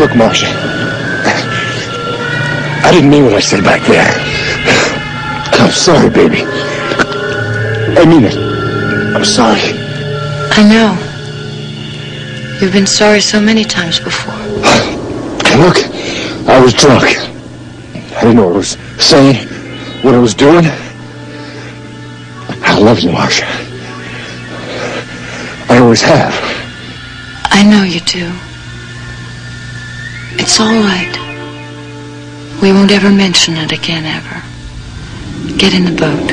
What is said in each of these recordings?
Look, Marcia, I didn't mean what I said back there. I'm sorry, baby. I mean it. I'm sorry. I know. You've been sorry so many times before. Look, I was drunk. I didn't know what I was saying, what I was doing. I love you, Marcia. I always have. I know you do. It's all right. We won't ever mention it again, ever. Get in the boat.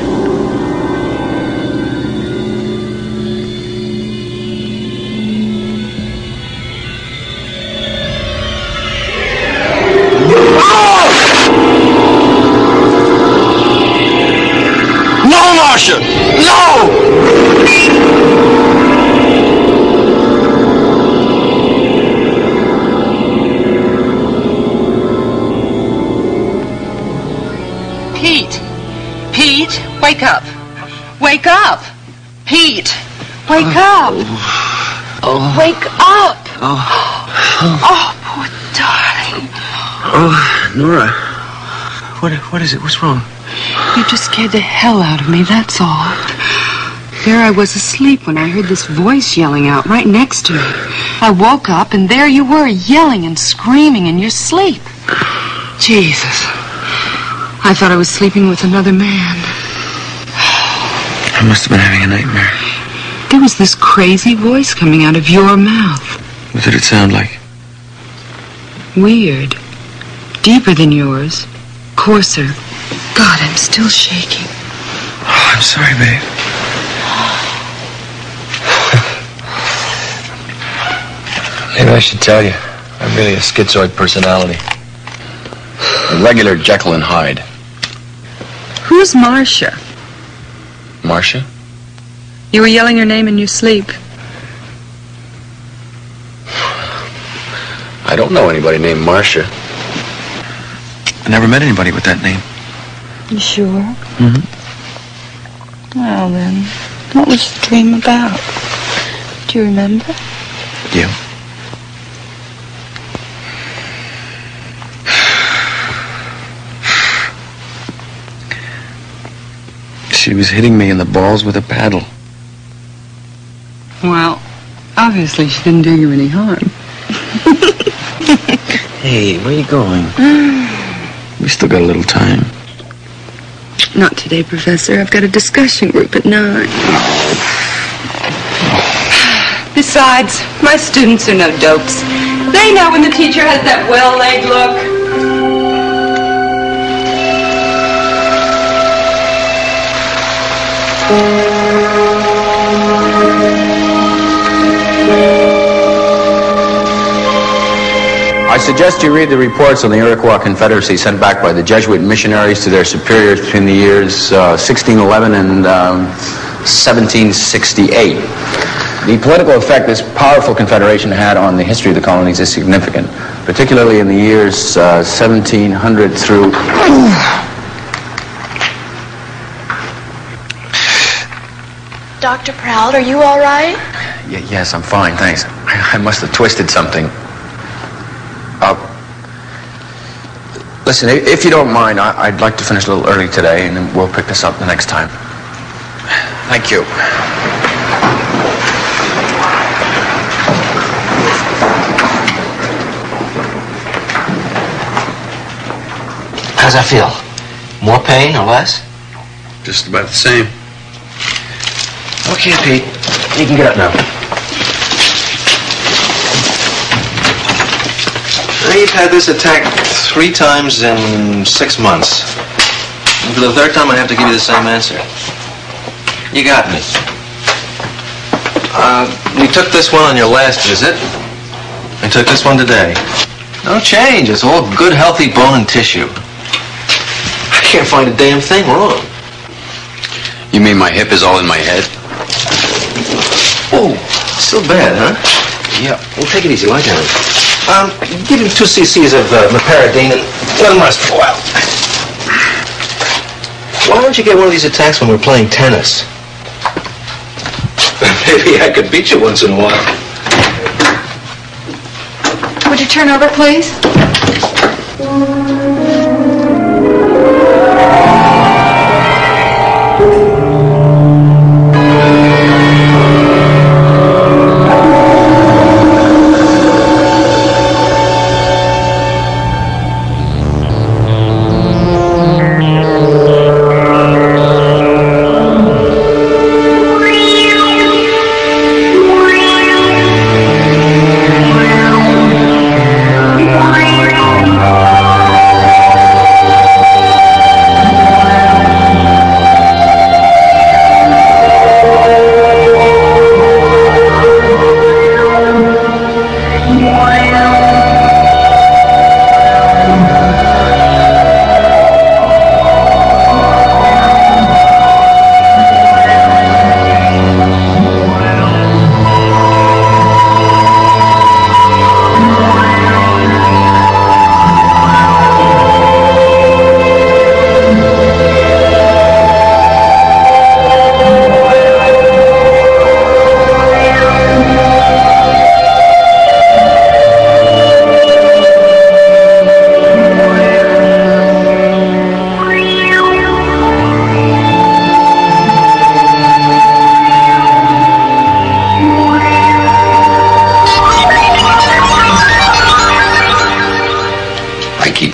No, Marcia! No! Pete, wake up. Wake up. Pete, wake up. Oh. Wake up. Oh. Oh, poor darling. Oh, Nora. What is it? What's wrong? You just scared the hell out of me, that's all. There I was asleep when I heard this voice yelling out right next to me. I woke up and there you were, yelling and screaming in your sleep. Jesus. I thought I was sleeping with another man. I must have been having a nightmare. There was this crazy voice coming out of your mouth. What did it sound like? Weird. Deeper than yours. Coarser. God, I'm still shaking. Oh, I'm sorry, babe. Maybe I should tell you, I'm really a schizoid personality. A regular Jekyll and Hyde. Who's Marcia? Marcia? You were yelling her name in your sleep. I don't know anybody named Marcia. I never met anybody with that name. You sure? Mm-hmm. Well then, what was the dream about? Do you remember? You. She was hitting me in the balls with a paddle. Well, obviously she didn't do you any harm. Hey, where are you going? We still got a little time. Not today, Professor. I've got a discussion group at 9. Besides, my students are no dopes. They know when the teacher has that well-laid look. I suggest you read the reports on the Iroquois Confederacy sent back by the Jesuit missionaries to their superiors between the years 1611 and 1768. The political effect this powerful confederation had on the history of the colonies is significant, particularly in the years 1700 through... Dr. Proud, are you all right? Yes, I'm fine, thanks. I must have twisted something. Listen, if you don't mind, I'd like to finish a little early today, and then we'll pick this up the next time. Thank you. How's that feel? More pain or less? Just about the same. Okay, Pete. You can get up now. You've had this attack 3 times in 6 months. And for the 3rd time, I have to give you the same answer. You got me. We took this one on your last visit. We took this one today. No change. It's all good, healthy bone and tissue. I can't find a damn thing wrong. You mean my hip is all in my head? Oh, still bad, huh? Yeah. Well, take it easy. Lie down. Give him 2 cc's of meperidine and let him rest for a while. Why don't you get one of these attacks when we're playing tennis? Maybe I could beat you once in a while. Would you turn over, please?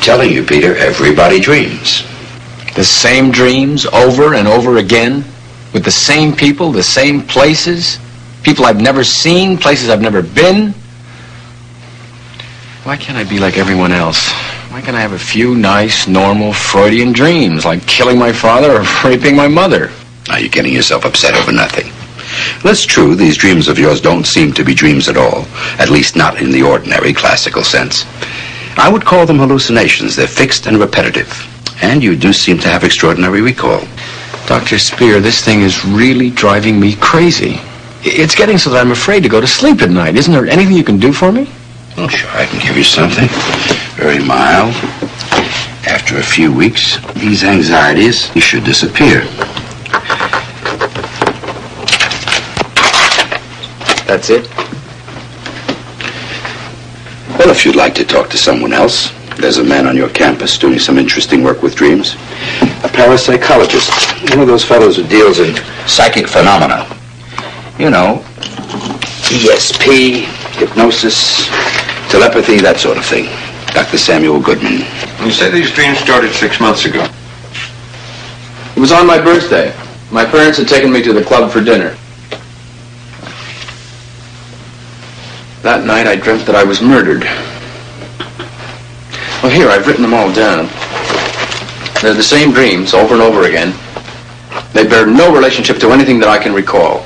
Telling you, Peter, everybody dreams. The same dreams over and over again, with the same people, the same places, people I've never seen, places I've never been. Why can't I be like everyone else? Why can't I have a few nice, normal Freudian dreams, like killing my father or raping my mother? Now you're getting yourself upset over nothing. Well, it's true, these dreams of yours don't seem to be dreams at all, at least not in the ordinary classical sense. I would call them hallucinations. They're fixed and repetitive. And you do seem to have extraordinary recall. Dr. Spear, this thing is really driving me crazy. It's getting so that I'm afraid to go to sleep at night. Isn't there anything you can do for me? Oh, sure, I can give you something. Very mild. After a few weeks, these anxieties should disappear. That's it? Well, if you'd like to talk to someone else, there's a man on your campus doing some interesting work with dreams. A parapsychologist, one of those fellows who deals in psychic phenomena. You know, ESP, hypnosis, telepathy, that sort of thing. Dr. Samuel Goodman. You say these dreams started 6 months ago. It was on my birthday. My parents had taken me to the club for dinner. That night I dreamt that I was murdered. Well, here, I've written them all down. They're the same dreams over and over again. They bear no relationship to anything that I can recall.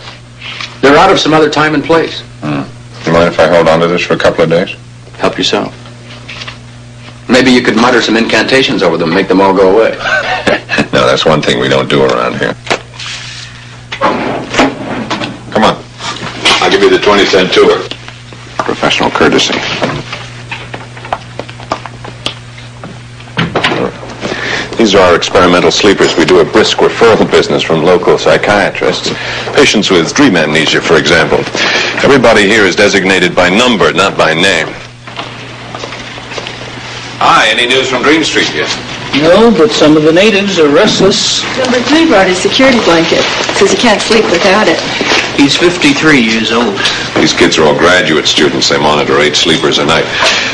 They're out of some other time and place. You mind if I hold on to this for a couple of days? Help yourself. Maybe you could mutter some incantations over them, make them all go away. No, that's one thing we don't do around here. Come on. I'll give you the 20-cent tour. Professional courtesy. These are our experimental sleepers. We do a brisk referral business from local psychiatrists. Patients with dream amnesia, for example. Everybody here is designated by number, not by name. Hi, any news from Dream Street yet? No, but some of the natives are restless. Number 3 brought his security blanket. Says he can't sleep without it. He's 53 years old. These kids are all graduate students. They monitor 8 sleepers a night.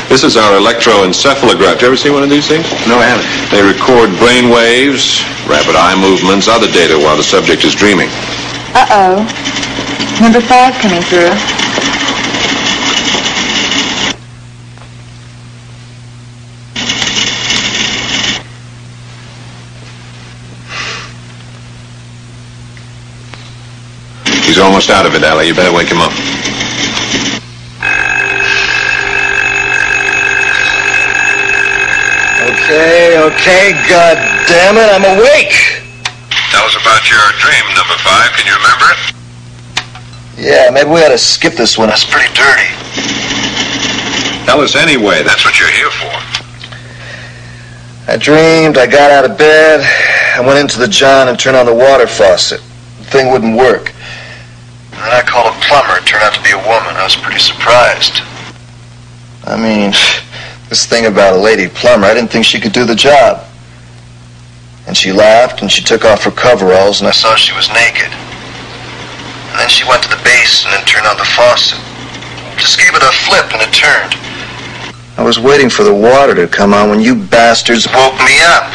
This is our electroencephalograph. You ever seen one of these things? No, I haven't. They record brain waves, rapid eye movements, other data while the subject is dreaming. Uh-oh. Number 5 coming through. He's almost out of it, Allie. You better wake him up. Okay, God damn it, I'm awake! Tell us about your dream, number 5. Can you remember it? Yeah, maybe we ought to skip this one. It's pretty dirty. Tell us anyway. That's what you're here for. I dreamed, I got out of bed, I went into the john and turned on the water faucet. The thing wouldn't work. And then I called a plumber. It turned out to be a woman. I was pretty surprised. I mean, this thing about a lady plumber, I didn't think she could do the job. And she laughed and she took off her coveralls and I saw she was naked. And then she went to the basin and turned on the faucet. Just gave it a flip and it turned. I was waiting for the water to come on when you bastards woke me up.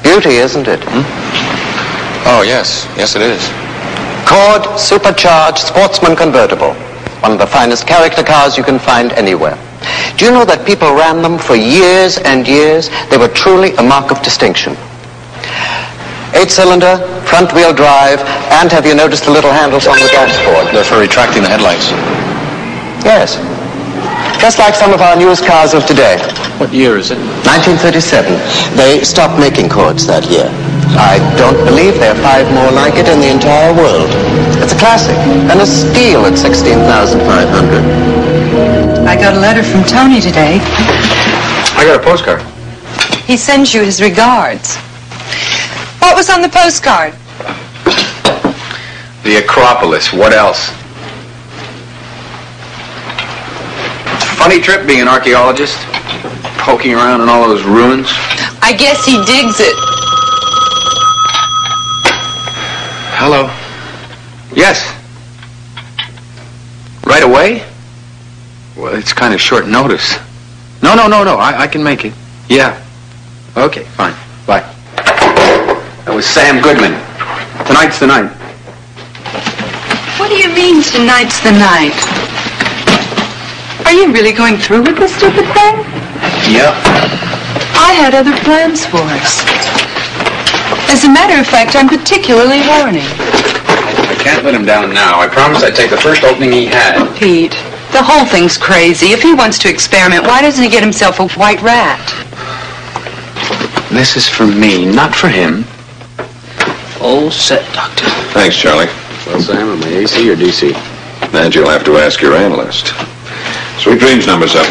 Beauty, isn't it? Oh, yes. Yes, it is. Cord supercharged sportsman convertible. One of the finest character cars you can find anywhere. Do you know that people ran them for years and years? They were truly a mark of distinction. 8-cylinder, front-wheel drive, and have you noticed the little handles on the dashboard? They're for retracting the headlights. Yes. Just like some of our newest cars of today. What year is it? 1937. They stopped making Cords that year. I don't believe there are 5 more like it in the entire world. It's a classic, and a steal at $16,500. I got a letter from Tony today. I got a postcard. He sends you his regards. What was on the postcard? The Acropolis. What else? Funny trip being an archaeologist. Poking around in all those ruins. I guess he digs it. Hello. Yes. Right away? Well, it's kind of short notice. No. I can make it. Yeah. Okay, fine. Bye. That was Sam Goodman. Tonight's the night. What do you mean, tonight's the night? Are you really going through with this stupid thing? Yep. I had other plans for us. As a matter of fact, I'm particularly horny. I can't let him down now. I promised I'd take the first opening he had. Pete, the whole thing's crazy. If he wants to experiment, why doesn't he get himself a white rat? This is for me, not for him. All set, Doctor. Thanks, Charlie. Well, Sam, am I AC or DC? That you'll have to ask your analyst. Sweet dreams, number 7.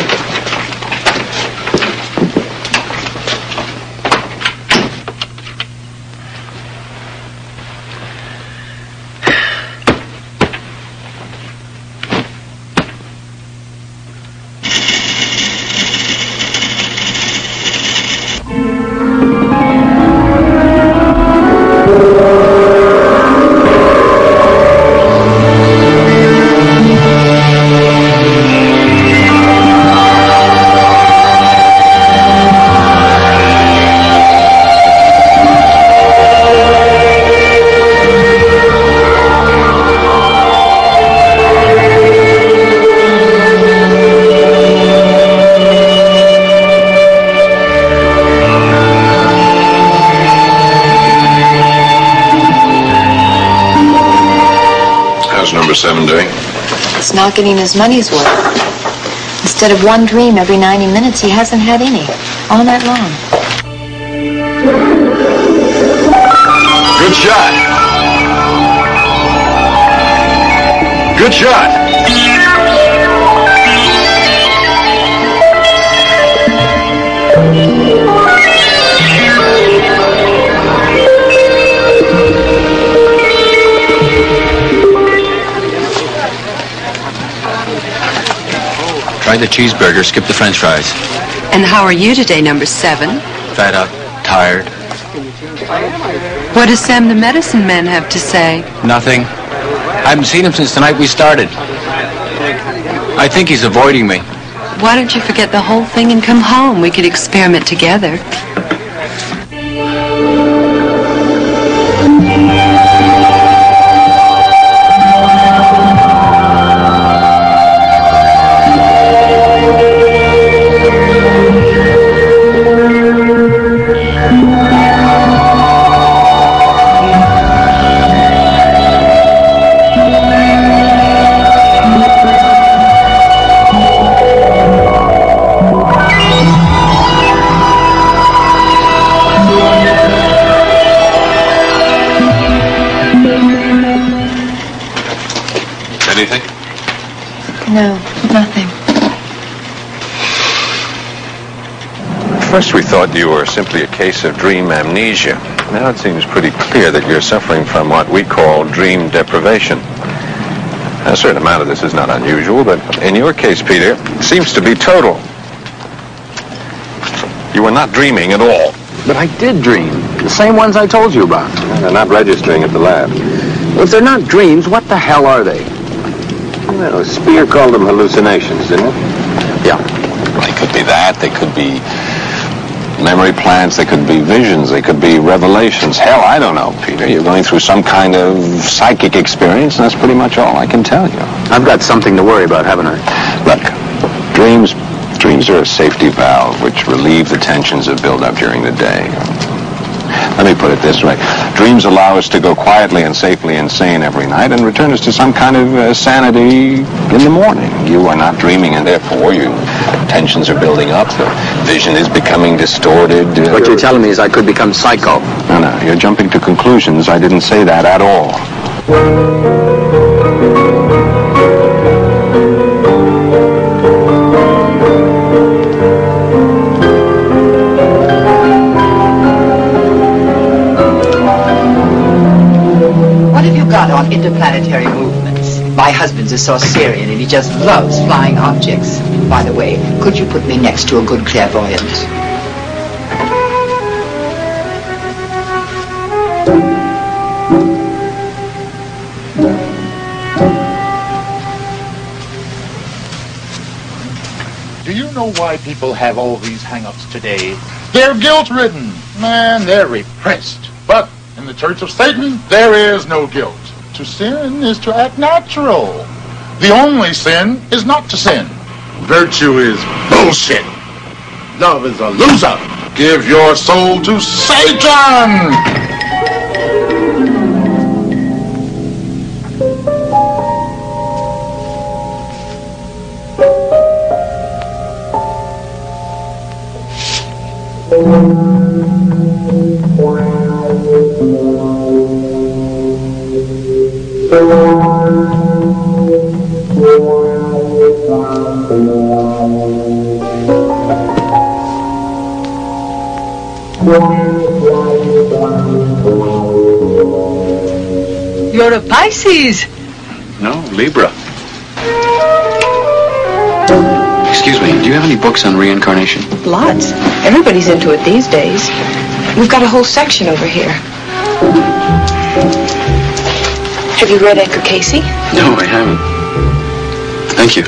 Number 7 doing? He's not getting his money's worth. Instead of one dream every 90 minutes, he hasn't had any. All night long. Good shot. Good shot. Try the cheeseburger, skip the french fries. And how are you today, number 7? Fed up, tired. What does Sam the medicine man have to say? Nothing. I haven't seen him since the night we started. I think he's avoiding me. Why don't you forget the whole thing and come home? We could experiment together. Anything? No, nothing. At first we thought you were simply a case of dream amnesia. Now it seems pretty clear that you're suffering from what we call dream deprivation. A certain amount of this is not unusual, but in your case, Peter, it seems to be total. You were not dreaming at all. But I did dream. The same ones I told you about. They're not registering at the lab. If they're not dreams, what the hell are they? Well, Spear called them hallucinations, didn't it? Yeah. They could be that. They could be memory plants. They could be visions. They could be revelations. Hell, I don't know, Peter. You're going through some kind of psychic experience, and that's pretty much all I can tell you. I've got something to worry about, haven't I? Look, dreams are a safety valve which relieve the tensions that build up during the day. Let me put it this way. Dreams allow us to go quietly and safely insane every night and return us to some kind of sanity in the morning. You are not dreaming, and therefore your tensions are building up. The vision is becoming distorted. What you're telling me is I could become psycho. No, you're jumping to conclusions. I didn't say that at all. On interplanetary movements. My husband's a Saucerian and he just loves flying objects. By the way, could you put me next to a good clairvoyant? Do you know why people have all these hang-ups today? They're guilt-ridden. Man, they're repressed. But in the Church of Satan, there is no guilt. To sin is to act natural. The only sin is not to sin. Virtue is bullshit. Love is a loser. Give your soul to Satan! You're a Pisces. No, Libra. Excuse me, do you have any books on reincarnation? Lots. Everybody's into it these days. We've got a whole section over here. Have you read Edgar Casey? No, I haven't. Thank you.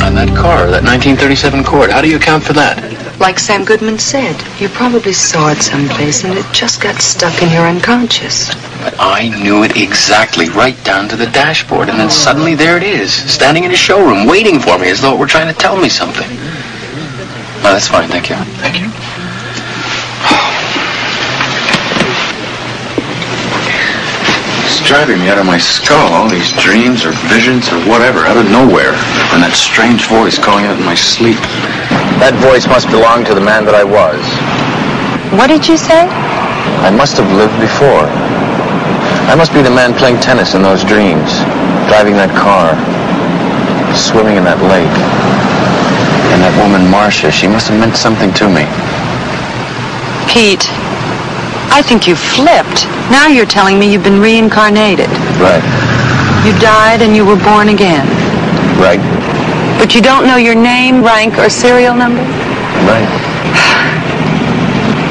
On that car, that 1937 Accord, how do you account for that? Like Sam Goodman said, you probably saw it someplace and it just got stuck in your unconscious. But I knew it exactly, right down to the dashboard, and then suddenly there it is, standing in a showroom, waiting for me as though it were trying to tell me something. No, that's fine, thank you. Thank you. It's driving me out of my skull, all these dreams or visions or whatever, out of nowhere, and that strange voice calling out in my sleep. That voice must belong to the man that I was. What did you say? I must have lived before. I must be the man playing tennis in those dreams, driving that car, swimming in that lake. And that woman, Marcia, she must have meant something to me. Pete, I think you flipped. Now you're telling me you've been reincarnated. Right. You died and you were born again. Right. But you don't know your name, rank, or serial number? Right.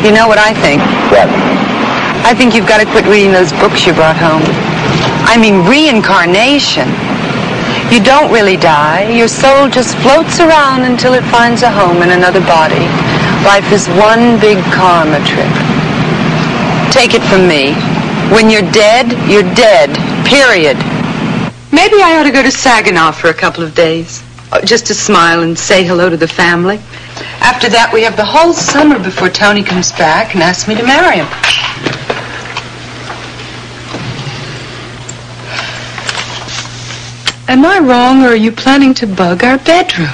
You know what I think? What? I think you've got to quit reading those books you brought home. I mean, reincarnation. You don't really die. Your soul just floats around until it finds a home in another body. Life is one big karma trip. Take it from me. When you're dead, period. Maybe I ought to go to Saginaw for a couple of days. Just to smile and say hello to the family. After that, we have the whole summer before Tony comes back and asks me to marry him. Am I wrong, or are you planning to bug our bedroom?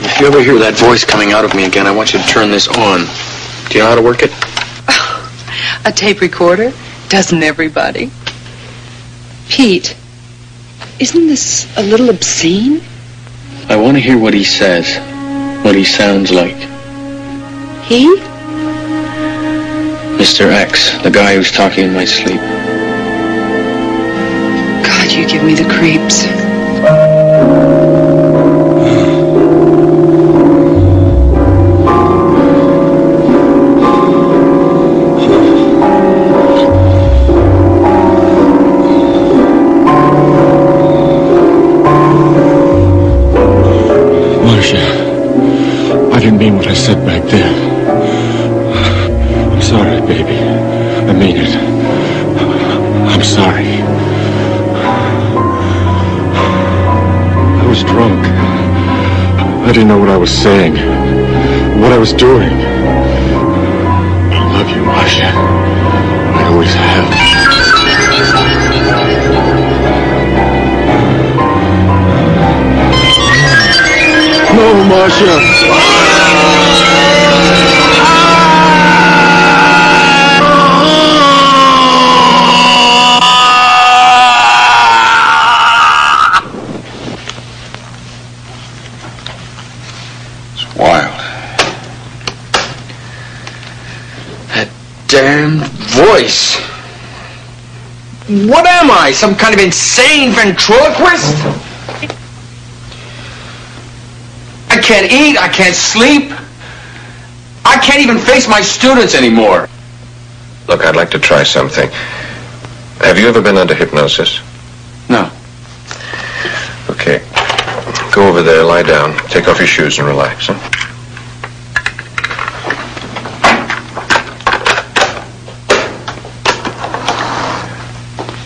If you ever hear that voice coming out of me again, I want you to turn this on. Do you know how to work it? A tape recorder? Doesn't everybody? Pete, isn't this a little obscene? I want to hear what he says, what he sounds like. He? Mr. X, the guy who's talking in my sleep. God, you give me the creeps. I didn't mean what I said back then. I'm sorry, baby. I mean it. I'm sorry. I was drunk. I didn't know what I was saying, what I was doing. I love you, Marcia. I always have. No, Marcia. It's wild. That damn voice. What am I? Some kind of insane ventriloquist? I can't eat, I can't sleep. I can't even face my students anymore. Look, I'd like to try something. Have you ever been under hypnosis? No. Okay. Go over there, lie down, take off your shoes and relax, huh?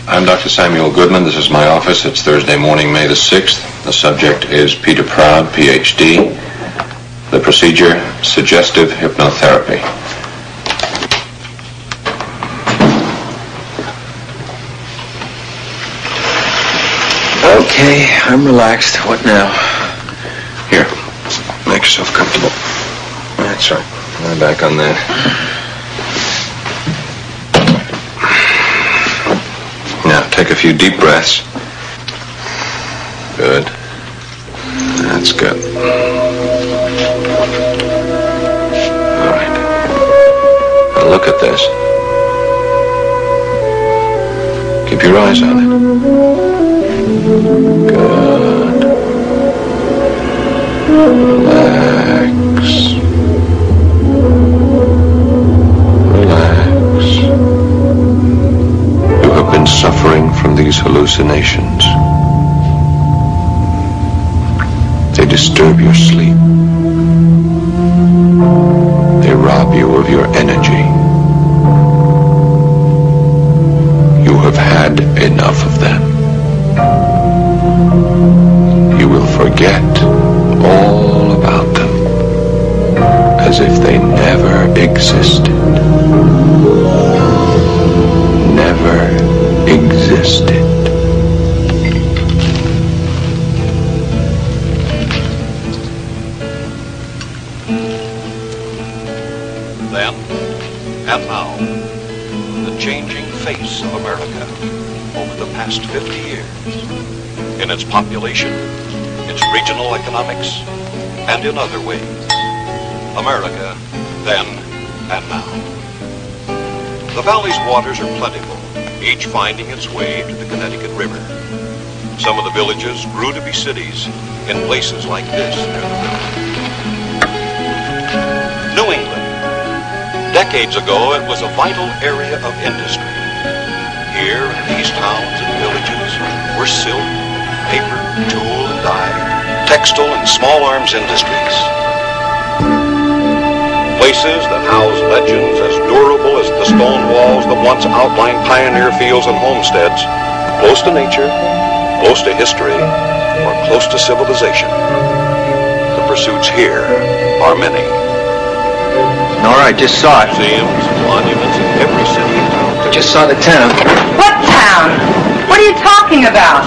I'm Dr. Samuel Goodman. This is my office. It's Thursday morning, May the 6th. The subject is Peter Proud, Ph.D. The procedure, suggestive hypnotherapy. Okay, I'm relaxed. What now? Here, make yourself comfortable. That's right. Lie back on that. Take a few deep breaths. Good. That's good. All right. Now look at this. Keep your eyes on it. Good. Relax. Relax. You have been suffering from these hallucinations. They disturb your sleep. They rob you of your energy. You have had enough of them. You will forget all about them as if they never existed. Never existed. Then and now, the changing face of America over the past 50 years. In its population, its regional economics, and in other ways. America, then and now. The valley's waters are plentiful, each finding its way to the Connecticut River. Some of the villages grew to be cities in places like this near the river. New England. Decades ago, it was a vital area of industry. Here, in these towns and villages, were silk, paper, tool and dye, textile and small arms industries. Places that house legends as durable as the stone walls that once outlined pioneer fields and homesteads, close to nature, close to history, or close to civilization. The pursuits here are many. Nora, I just saw it. Museums, monuments in every city and town. Just saw the town. What town? What are you talking about?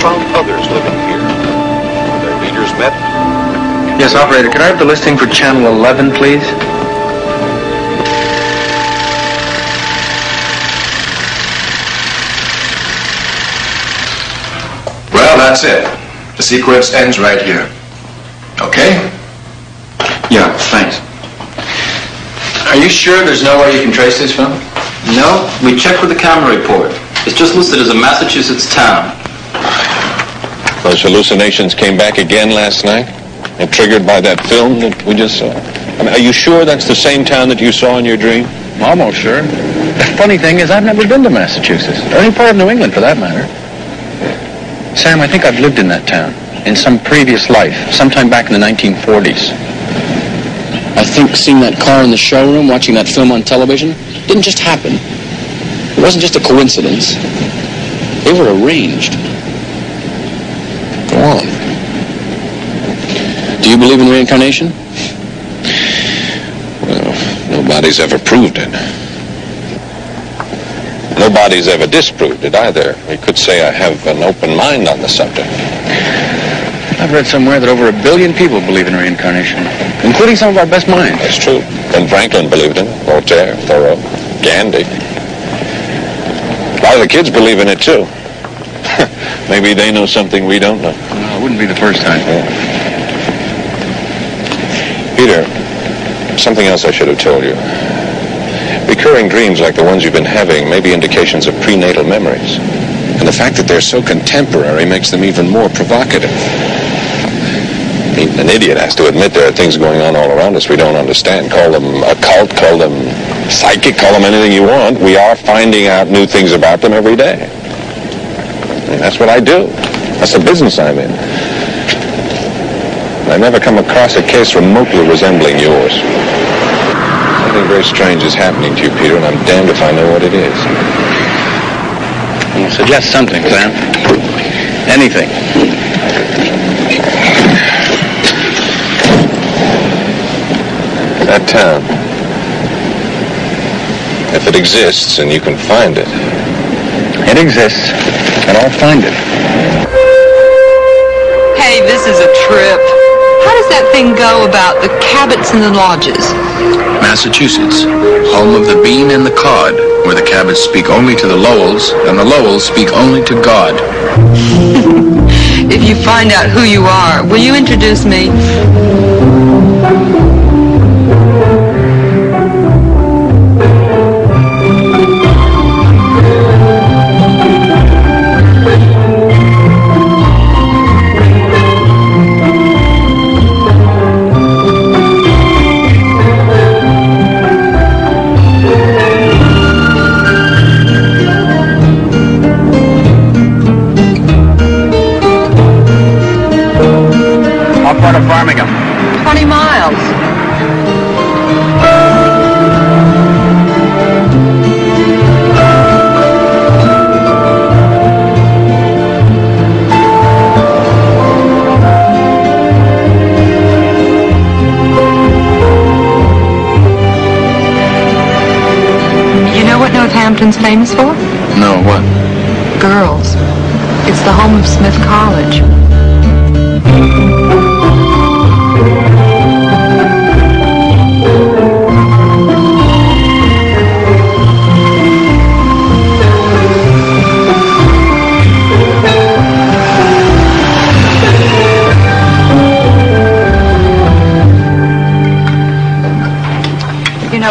Found others living here. Their leaders met. Yes, operator, could I have the listing for Channel 11, please? Well, that's it. The sequence ends right here. Okay? Yeah, thanks. Are you sure there's no way you can trace this film? No, we checked with the camera report. It's just listed as a Massachusetts town. Those hallucinations came back again last night? And triggered by that film that we just saw? I mean, are you sure that's the same town that you saw in your dream? Almost sure. The funny thing is I've never been to Massachusetts, or any part of New England for that matter. Sam, I think I've lived in that town, in some previous life, sometime back in the 1940s. I think seeing that car in the showroom, watching that film on television, didn't just happen. It wasn't just a coincidence. They were arranged. Go on. Do you believe in reincarnation? Well, nobody's ever proved it. Nobody's ever disproved it either. We could say I have an open mind on the subject. I've read somewhere that over 1 billion people believe in reincarnation, including some of our best minds. That's true. Ben Franklin believed in it, Voltaire, Thoreau, Gandhi. A lot of the kids believe in it too. Maybe they know something we don't know. No, it wouldn't be the first time. Yeah. Peter, something else I should have told you. Recurring dreams like the ones you've been having may be indications of prenatal memories. And the fact that they're so contemporary makes them even more provocative. An idiot has to admit there are things going on all around us we don't understand. Call them occult, call them psychic, call them anything you want. We are finding out new things about them every day. And that's what I do. That's the business I'm in. I've never come across a case remotely resembling yours. Something very strange is happening to you, Peter, and I'm damned if I know what it is. Well, suggest something, Sam. Anything. That town. If it exists and you can find it. It exists, and I'll find it. Hey, this is a trip. How does that thing go about the Cabots and the Lodges? Massachusetts, home of the bean and the cod, where the Cabots speak only to the Lowells, and the Lowells speak only to God. If you find out who you are, will you introduce me? Part of Birmingham. 20 miles. You know what Northampton's famous for? No, what? Girls. It's the home of Smith College.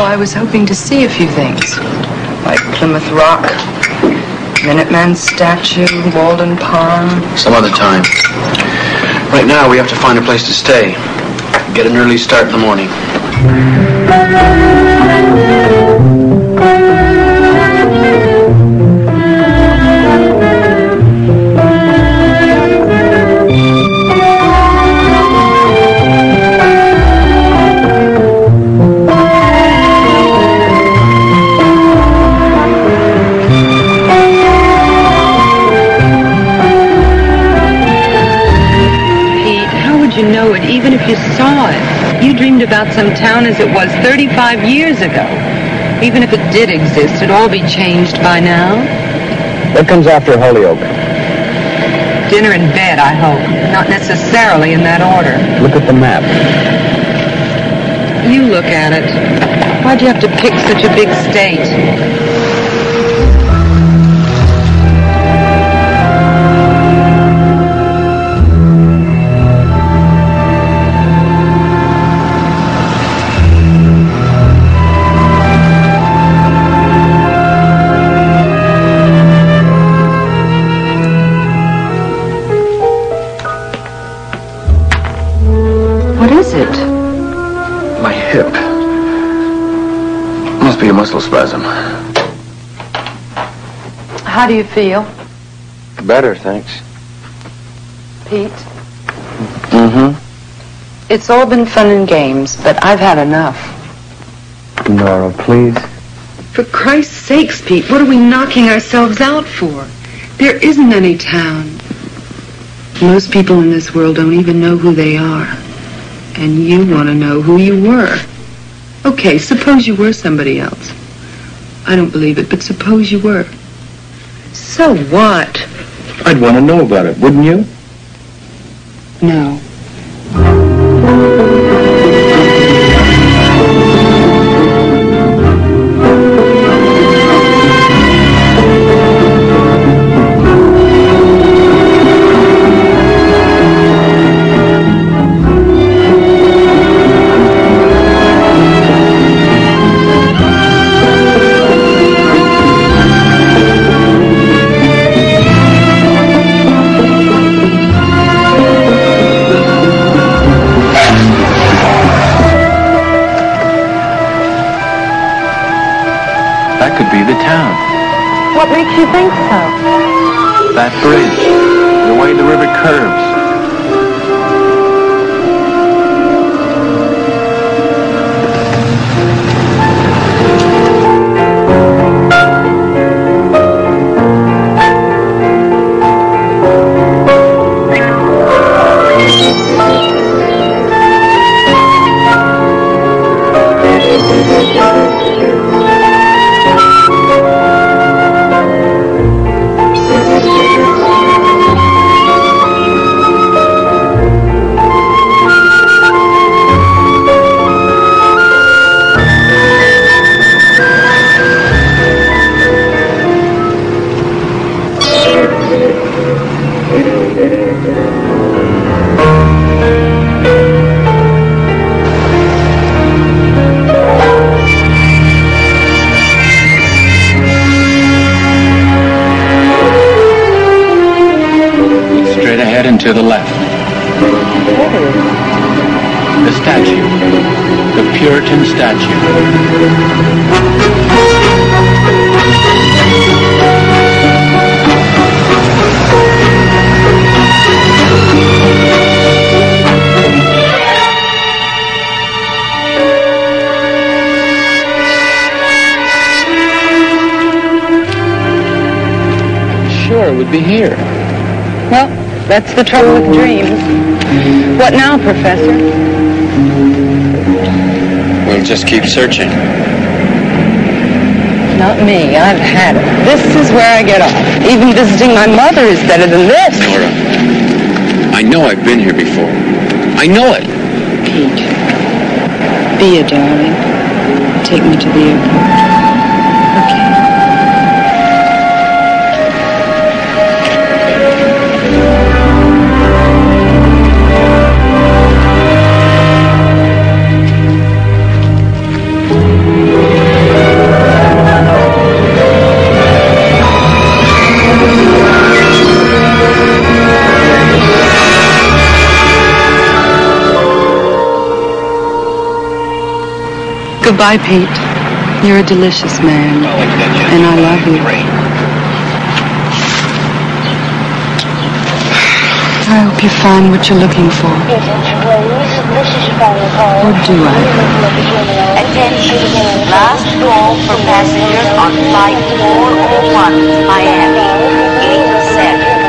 I was hoping to see a few things, like Plymouth Rock, Minuteman statue, Walden Pond. Some other time. Right now, we have to find a place to stay. Get an early start in the morning. Even if you saw it, you dreamed about some town as it was 35 years ago. Even if it did exist, it'd all be changed by now. What comes after Holyoke? Dinner and bed, I hope. Not necessarily in that order. Look at the map. You look at it. Why'd you have to pick such a big state? Be a muscle spasm. How do you feel? Better, thanks. Pete? Mm-hmm. It's all been fun and games, but I've had enough. Nora, please. For Christ's sakes, Pete, what are we knocking ourselves out for? There isn't any town. Most people in this world don't even know who they are. And you want to know who you were. Okay, suppose you were somebody else. I don't believe it, but suppose you were. So what? I'd want to know about it, wouldn't you? No. That could be the town. What makes you think so? That bridge, the way the river curves. To the left. The statue. The Puritan statue. Sure, it would be here. Well, that's the trouble with dreams. What now, Professor? We'll just keep searching. Not me. I've had it. This is where I get off. Even visiting my mother is better than this. Nora, I know I've been here before. I know it. Pete, be a darling. Take me to the airport. Okay. Goodbye, Pete. You're a delicious man, and I love you. I hope you find what you're looking for. Or do I? Attention, last call for passengers on flight 401, Miami, gate 7.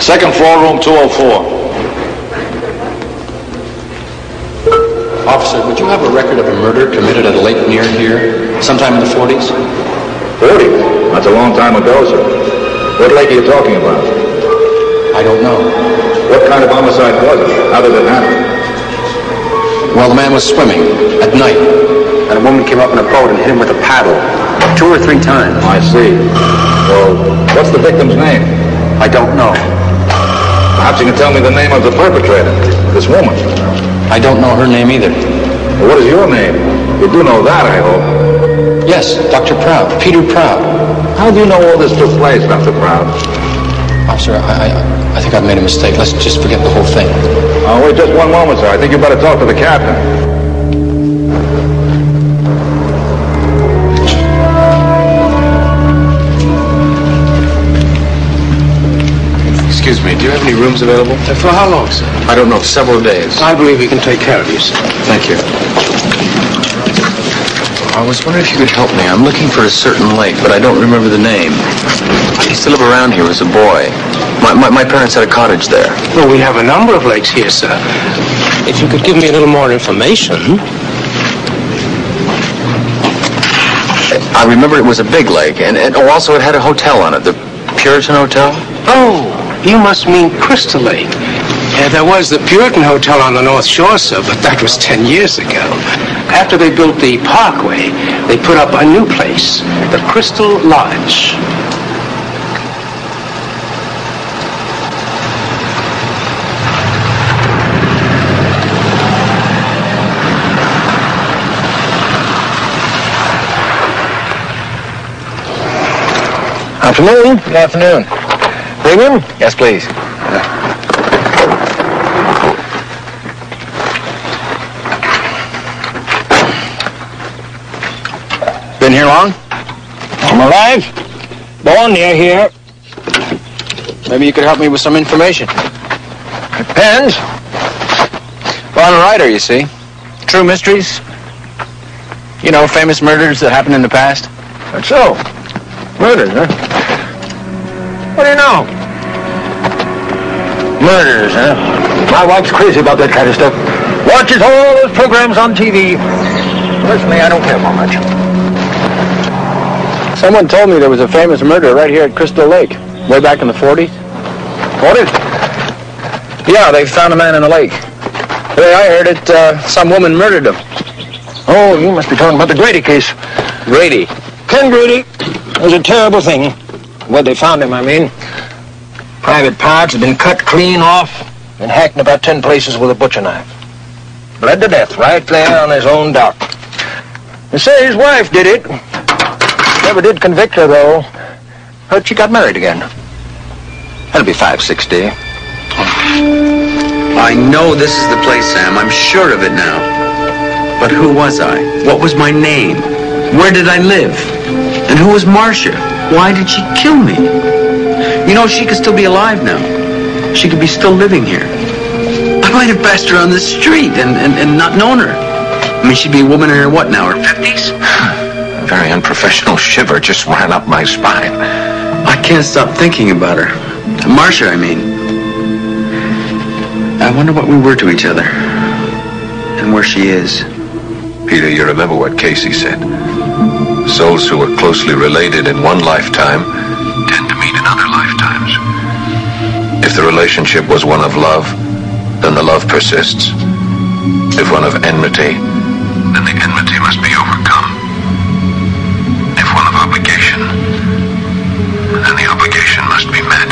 Second floor, room 204. Officer, would you have a record of a murder committed at a lake near here, sometime in the 40s? 40? That's a long time ago, sir. What lake are you talking about? I don't know. What kind of homicide was it? How did it happen? Well, the man was swimming at night, and a woman came up in a boat and hit him with a paddle 2 or 3 times. I see. Well, what's the victim's name? I don't know. Perhaps you can tell me the name of the perpetrator, this woman. I don't know her name either. Well, what is your name? You do know that, I hope. Yes, Dr. Proud, Peter Proud. How do you know all this took place, Dr. Proud? Officer, I think I've made a mistake. Let's just forget the whole thing. Oh, wait just one moment, sir. I think you better talk to the captain. Excuse me, do you have any rooms available? For how long, sir? I don't know, several days. I believe we can take care of you, sir. Thank you. I was wondering if you could help me. I'm looking for a certain lake, but I don't remember the name. I used to live around here as a boy. My parents had a cottage there. Well, we have a number of lakes here, sir. If you could give me a little more information. I remember it was a big lake, and also it had a hotel on it, the Puritan Hotel. Oh, you must mean Crystal Lake. There was the Puritan Hotel on the North Shore, sir, but that was 10 years ago. After they built the Parkway, they put up a new place, the Crystal Lodge. Afternoon. Good afternoon. Premium? Yes, please. Been here long? I'm alive. Born near here. Maybe you could help me with some information. Depends. Well, I'm a writer, you see. True mysteries. You know, famous murders that happened in the past. That's so. Murders, huh? What do you know? Murders, huh? My wife's crazy about that kind of stuff. Watches all those programs on TV. Personally, I don't care for much. Someone told me there was a famous murder right here at Crystal Lake, way back in the 40s. 40s? Yeah, they found a man in the lake. The way I heard it, some woman murdered him. Oh, you must be talking about the Grady case. Grady? Ken Grady. It was a terrible thing. Where they found him, I mean. Private parts had been cut clean off and hacked in about 10 places with a butcher knife. Bled to death right there on his own dock. They say his wife did it. Never did convict her, though. Heard she got married again. That'll be 5-6 I know this is the place, Sam. I'm sure of it now. But who was I? What was my name? Where did I live? And who was Marcia? Why did she kill me? You know, she could still be alive now. She could be still living here. I might have passed her on the street and not known her. I mean, she'd be a woman in her, what now, her 50s? A very unprofessional shiver just ran up my spine. I can't stop thinking about her. Marcia, I mean. I wonder what we were to each other. And where she is. Peter, you remember what Casey said. Souls who are closely related in one lifetime tend to meet in other lifetimes. If the relationship was one of love, then the love persists. If one of enmity, then the enmity must be overcome. If one of obligation, then the obligation must be met.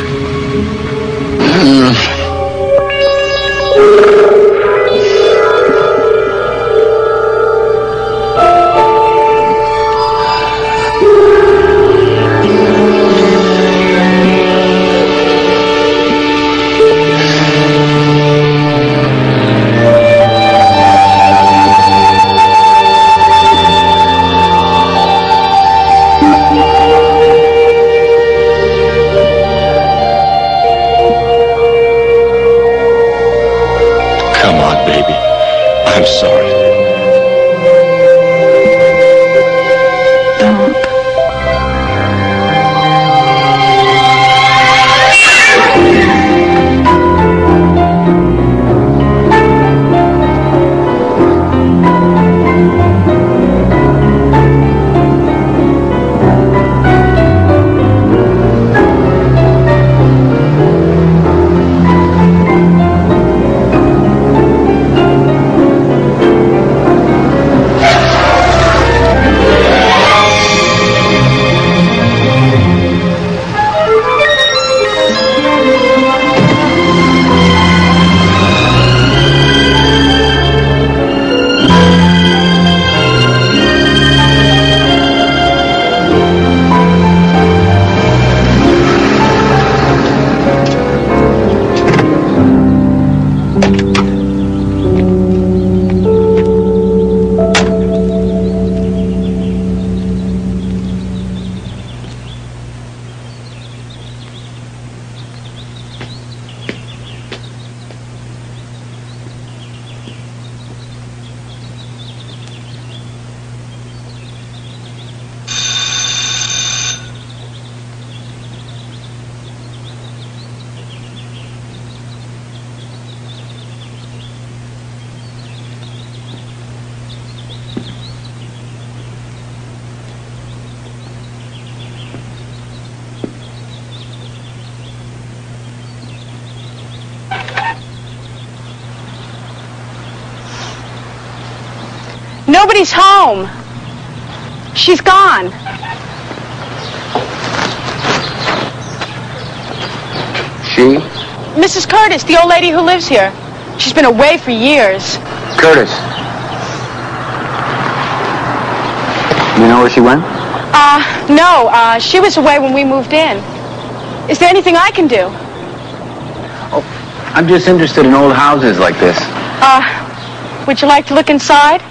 Nobody's home. She's gone. She? Mrs. Curtis, the old lady who lives here. She's been away for years. Curtis. You know where she went? No, she was away when we moved in. Is there anything I can do? Oh, I'm just interested in old houses like this. Would you like to look inside?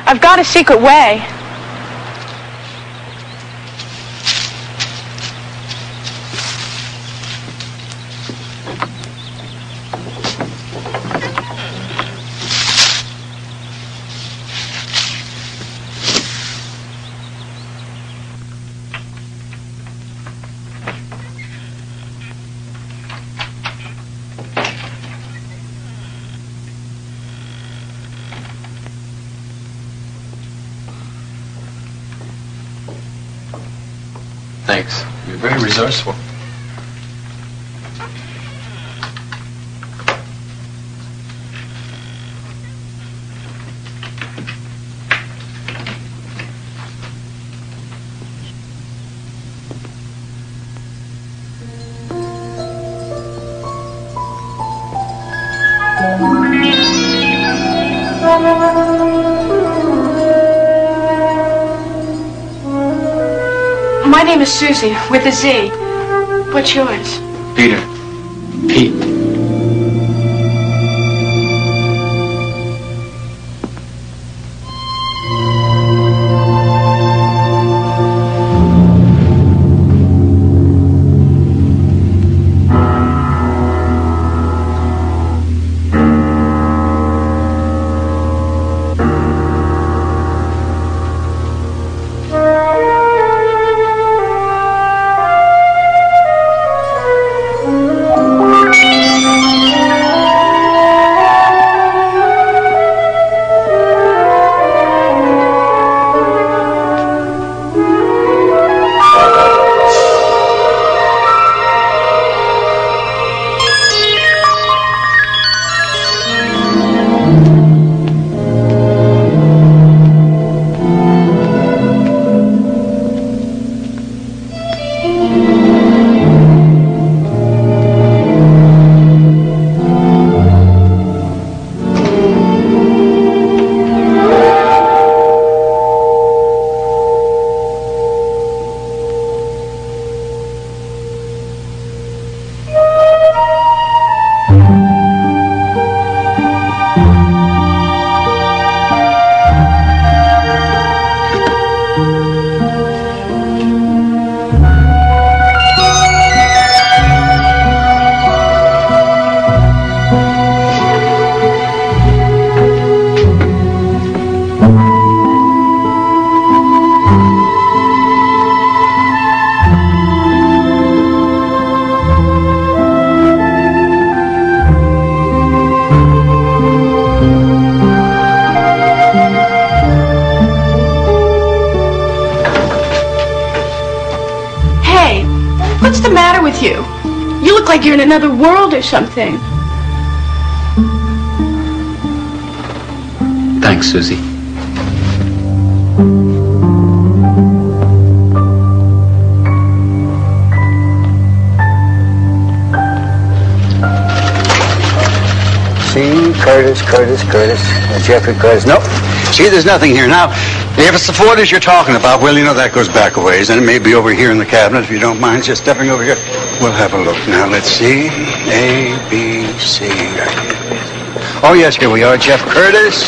I've got a secret way. Thanks. You're very resourceful. My name is Susie, with a Z. What's yours? Peter. Pete. What's the matter with you? You look like you're in another world or something. Thanks, Susie. See, Curtis. Jeffrey Curtis. Nope. See, there's nothing here. Now, if it's the Forters you're talking about, well, you know, that goes back a ways, and it may be over here in the cabinet, if you don't mind just stepping over here. We'll have a look. Now, let's see. A, B, C. Oh, yes, here we are. Jeff Curtis,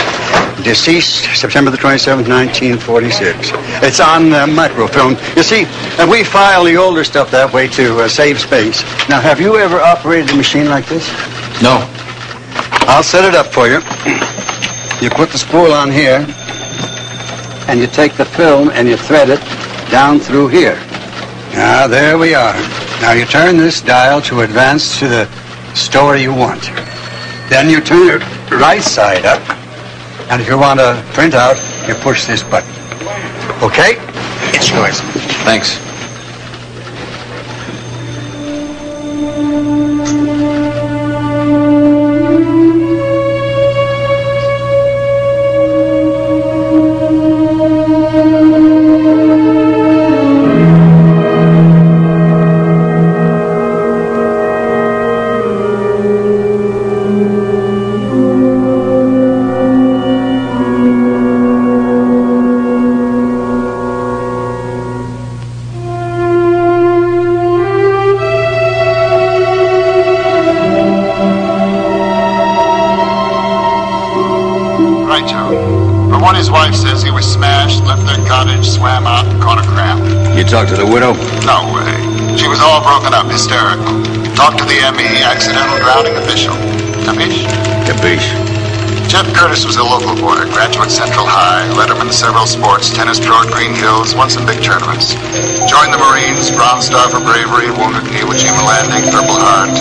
deceased September the 27th, 1946. It's on microfilm. You see, we file the older stuff that way to save space. Now, have you ever operated a machine like this? No. I'll set it up for you. You put the spool on here, and you take the film and you thread it down through here. Now, there we are. Now, you turn this dial to advance to the story you want. Then you turn it right side up, and if you want to print out, you push this button. Okay? It's yours. Thanks. From what his wife says, he was smashed, left their cottage, swam out, and caught a cramp. You talked to the widow? No way. She was all broken up, hysterical. Talked to the ME, accidental drowning official. Capiche? Capiche. Jeff Curtis was a local boy, graduate Central High, letterman several sports, tennis pro at Green Hills, won some big tournaments. Joined the Marines, Bronze Star for bravery, wounded knee with Iwo Landing, Purple Heart.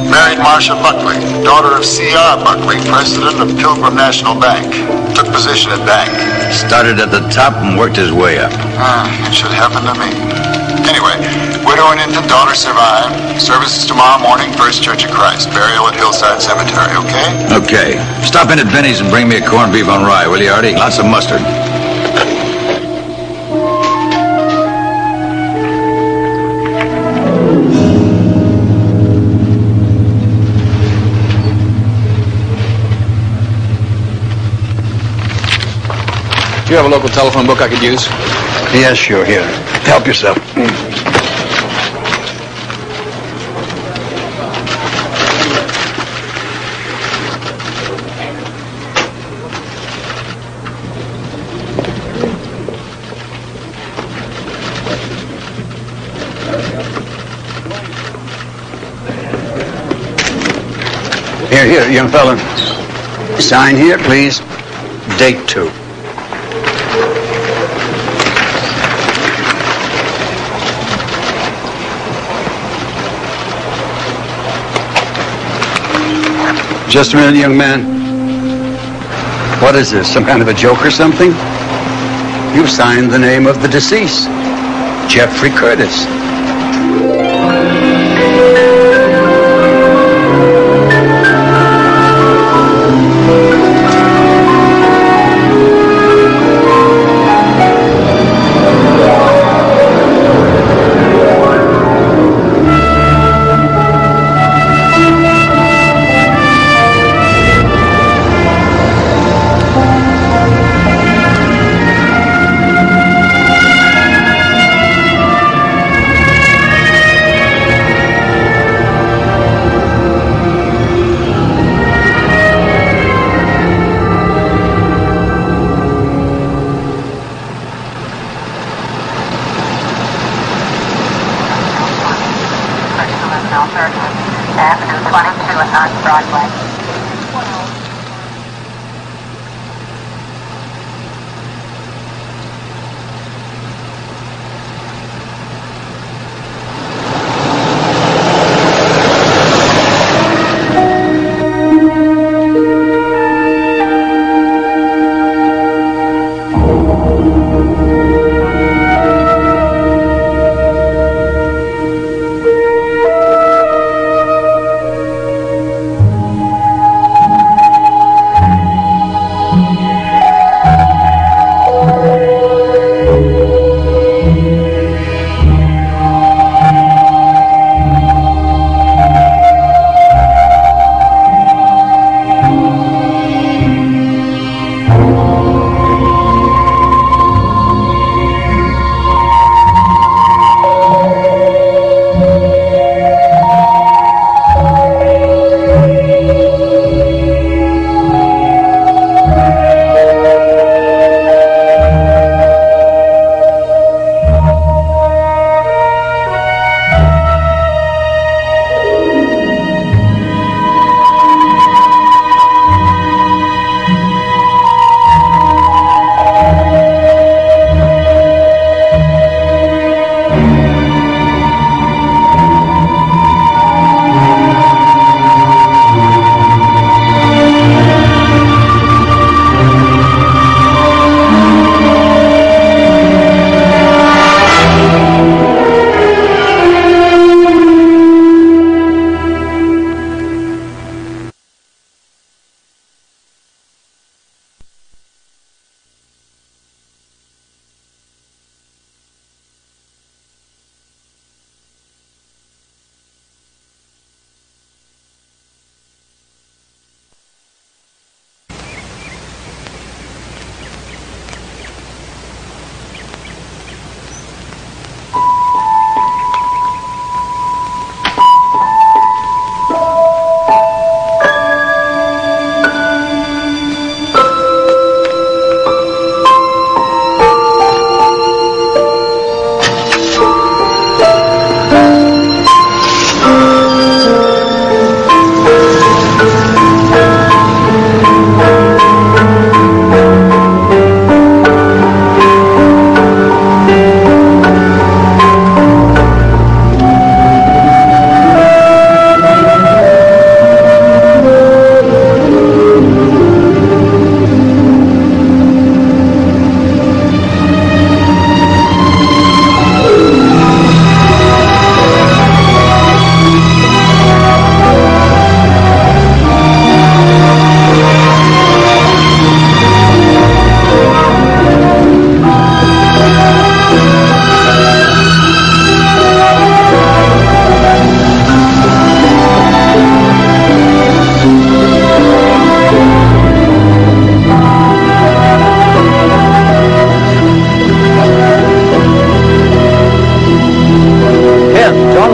Married Marcia Buckley, daughter of C.R. Buckley, president of Pilgrim National Bank. Took position at bank. Started at the top and worked his way up. It should happen to me. Anyway, widow and infant daughter survived. Services tomorrow morning, First Church of Christ. Burial at Hillside Cemetery, okay? Okay. Stop in at Benny's and bring me a corned beef on rye, will you, Artie? Lots of mustard. Do you have a local telephone book I could use? Yes, sure. Here. Help yourself. Here, young fella. Sign here, please. Date 2. Just a minute, young man. What is this, some kind of a joke or something? You've signed the name of the deceased, Jeffrey Curtis.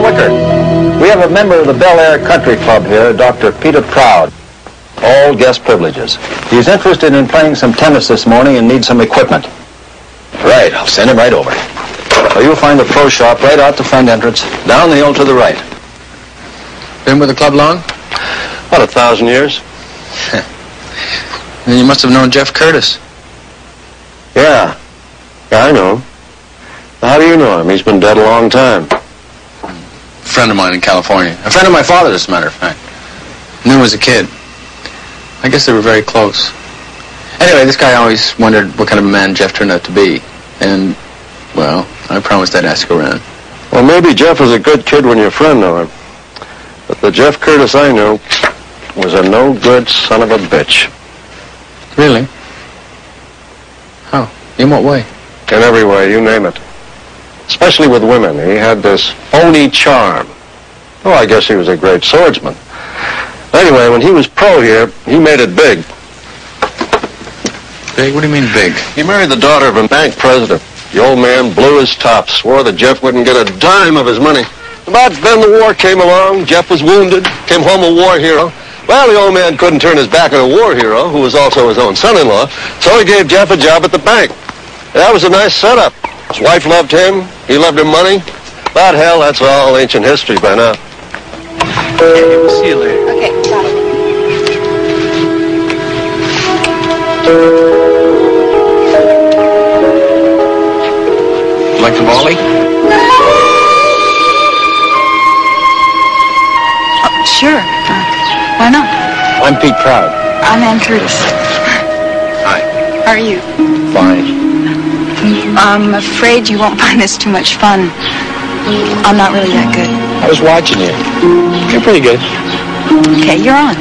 Wicker. We have a member of the Bel Air Country Club here, Dr. Peter Proud. All guest privileges. He's interested in playing some tennis this morning and needs some equipment. Right, I'll send him right over. Well, you'll find the pro shop right out the front entrance, down the hill to the right. Been with the club long? About 1,000 years. Then you must have known Jeff Curtis. Yeah, I know him. How do you know him? He's been dead a long time. A friend of mine in California. A friend of my father's, as a matter of fact. Knew him as a kid. I guess they were very close. Anyway, this guy always wondered what kind of a man Jeff turned out to be. And, well, I promised I'd ask around. Well, maybe Jeff was a good kid when your friend knew him. But the Jeff Curtis I knew was a no-good son of a bitch. Really? How? In what way? In every way, you name it. Especially with women. He had this phony charm. Oh, I guess he was a great swordsman. Anyway, when he was pro here, he made it big. Big? What do you mean big? He married the daughter of a bank president. The old man blew his top, swore that Jeff wouldn't get a dime of his money. About then the war came along. Jeff was wounded, came home a war hero. Well, the old man couldn't turn his back on a war hero, who was also his own son-in-law, so he gave Jeff a job at the bank. That was a nice setup. His wife loved him, he loved her money. But hell, that's all ancient history by now. Okay, we'll see you later. Okay, got it. Like the volley? Sure. Why not? I'm Pete Proud. I'm Ann Curtis. Hi. How are you? Fine. I'm afraid you won't find this too much fun. I'm not really that good. I was watching you. You're pretty good. Okay, you're on.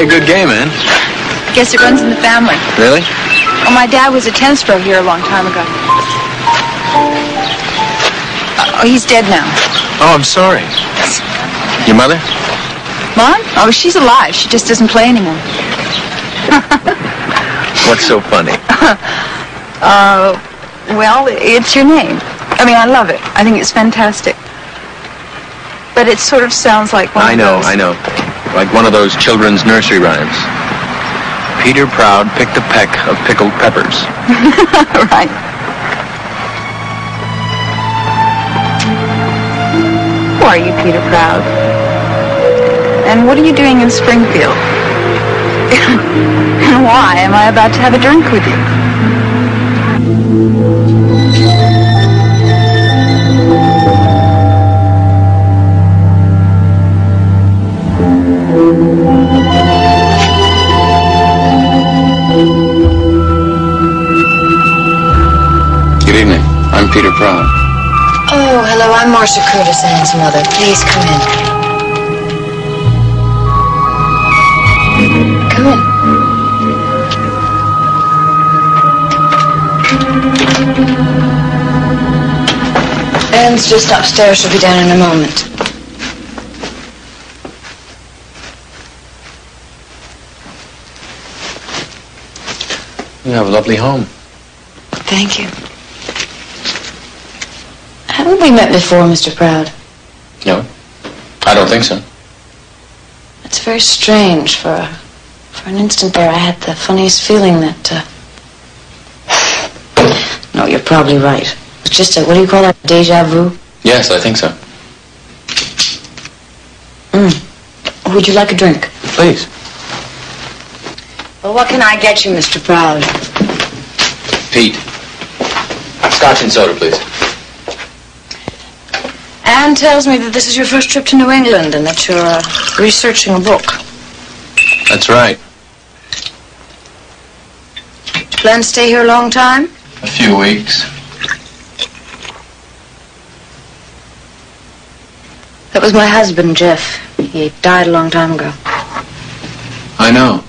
Good game, man. Guess it runs in the family. Really? Well, my dad was a tennis pro here a long time ago. Oh, he's dead now. Oh, I'm sorry. Your mother? Mom? Oh, she's alive. She just doesn't play anymore. What's so funny? Well, it's your name. I mean, I love it. I think it's fantastic. But it sort of sounds like one of those... I know. Like one of those children's nursery rhymes. Peter Proud picked a peck of pickled peppers. Right. Who are you, Peter Proud? And what are you doing in Springfield? And why am I about to have a drink with you? Good evening. I'm Peter Proud. Oh, hello. I'm Marcia Curtis, Ann's mother. Please come in. Come in. Ann's just upstairs. She'll be down in a moment. You have a lovely home. Thank you. Haven't we met before, Mr. Proud? No, I don't think so. It's very strange. For an instant there, I had the funniest feeling that, No, you're probably right. It's just a, what do you call that, déjà vu? Yes, I think so. Would you like a drink? Please. Well, what can I get you, Mr. Proud? Pete. Scotch and soda, please. Anne tells me that this is your first trip to New England and that you're researching a book. That's right. Do you plan to stay here a long time? A few weeks. That was my husband, Jeff. He died a long time ago. I know.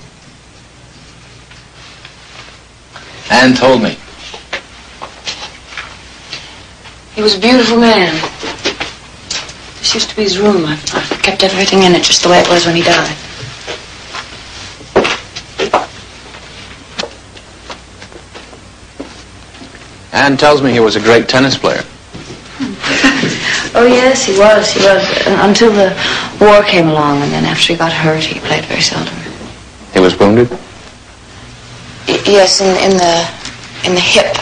Anne told me. He was a beautiful man. This used to be his room. I've kept everything in it just the way it was when he died. Anne tells me he was a great tennis player. Oh, yes, he was. He was. Until the war came along, and then after he got hurt, he played very seldom. He was wounded? Yes, in the hip.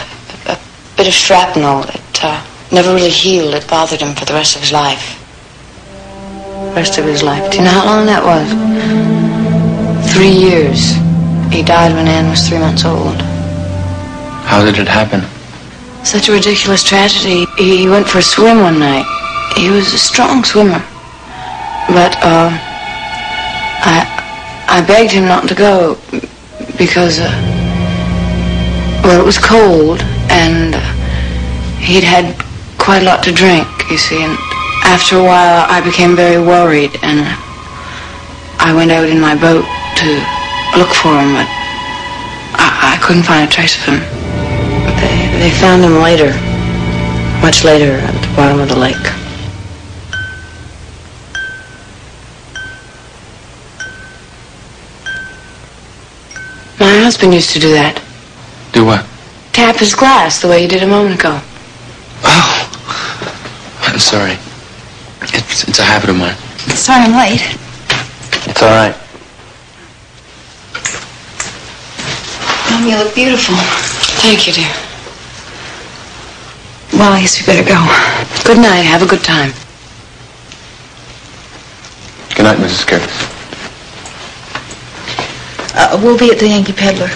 A bit of shrapnel. It never really healed. It bothered him for the rest of his life. Rest of his life. Do you know how long that was? 3 years. He died when Anne was 3 months old. How did it happen? Such a ridiculous tragedy. He went for a swim one night. He was a strong swimmer. But, I begged him not to go because, well, it was cold and he'd had quite a lot to drink, you see, and after a while I became very worried and I went out in my boat to look for him, but I couldn't find a trace of him. They found him later, much later, at the bottom of the lake. My husband used to do that. Do what? Tap his glass the way he did a moment ago. Oh, I'm sorry. It's a habit of mine. Sorry I'm late. It's all right. Mom, you look beautiful. Thank you, dear. Well, I guess we better go. Good night. Have a good time. Good night, Mrs. Curtis. We'll be at the Yankee Peddler.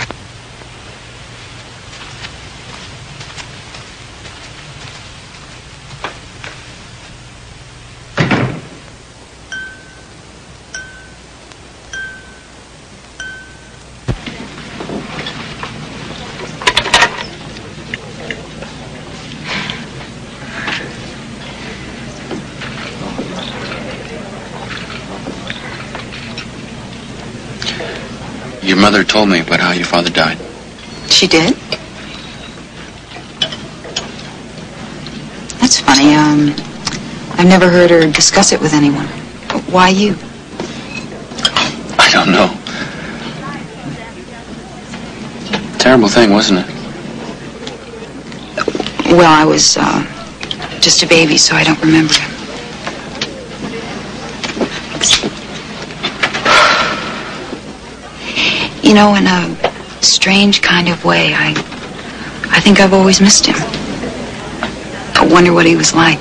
Your mother told me about how your father died. She did? That's funny. I've never heard her discuss it with anyone. Why you? I don't know. Terrible thing, wasn't it? Well, I was just a baby, so I don't remember it. You know, in a strange kind of way, I think I've always missed him. I wonder what he was like.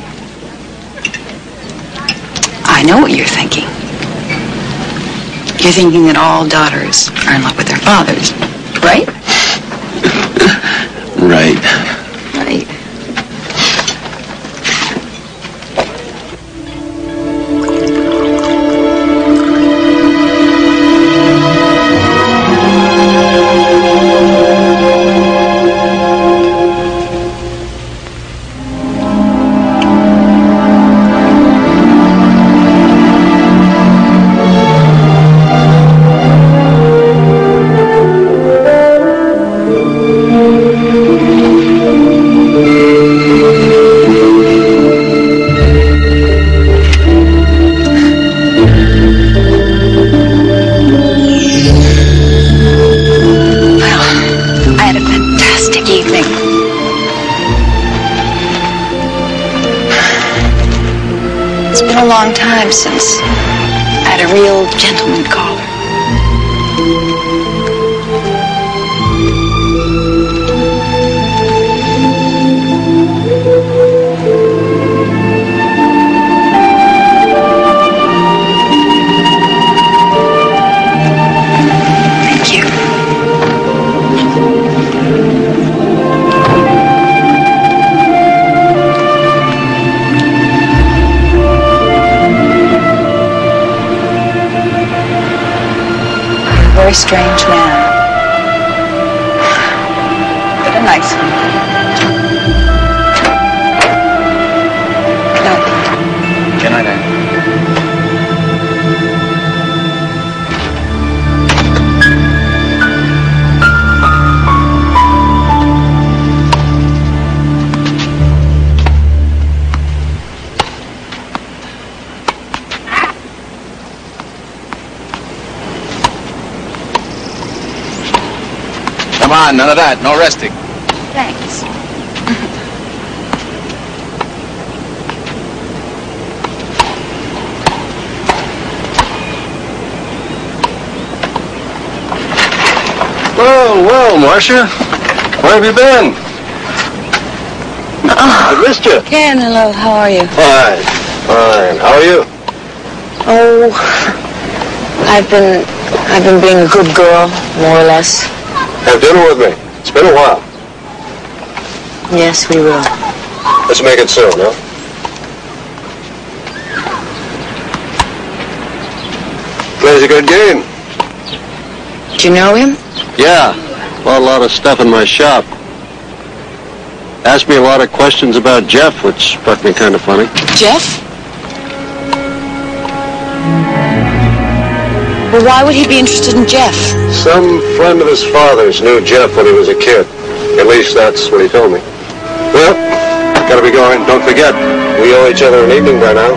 I know what you're thinking. You're thinking that all daughters are in love with their fathers, right? Right. Right. Since I had a real gentleman caller. very strange man. But a nice one. Good night. Good night, Anne. Come on, none of that. No resting. Thanks. Well, Marcia. Where have you been? I missed you. Ken, hello, how are you? Fine. How are you? Oh, I've been being a good girl, more or less. Have dinner with me. It's been a while. Yes, we will. Let's make it soon, huh? Plays a good game. Do you know him? Yeah. Bought a lot of stuff in my shop. Asked me a lot of questions about Jeff, which struck me kind of funny. Jeff? Well, why would he be interested in Jeff? Some friend of his father's knew Jeff when he was a kid. At least that's what he told me. Well, gotta be going. Don't forget, we owe each other an evening by now.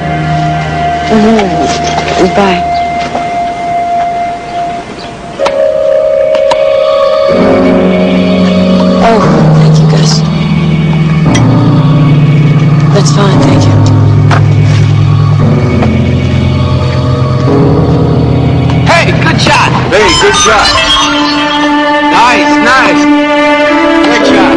Mm-hmm. Bye. Oh, thank you, Gus. That's fine, thank you. Hey, good shot. Hey, good shot. Nice. Good shot.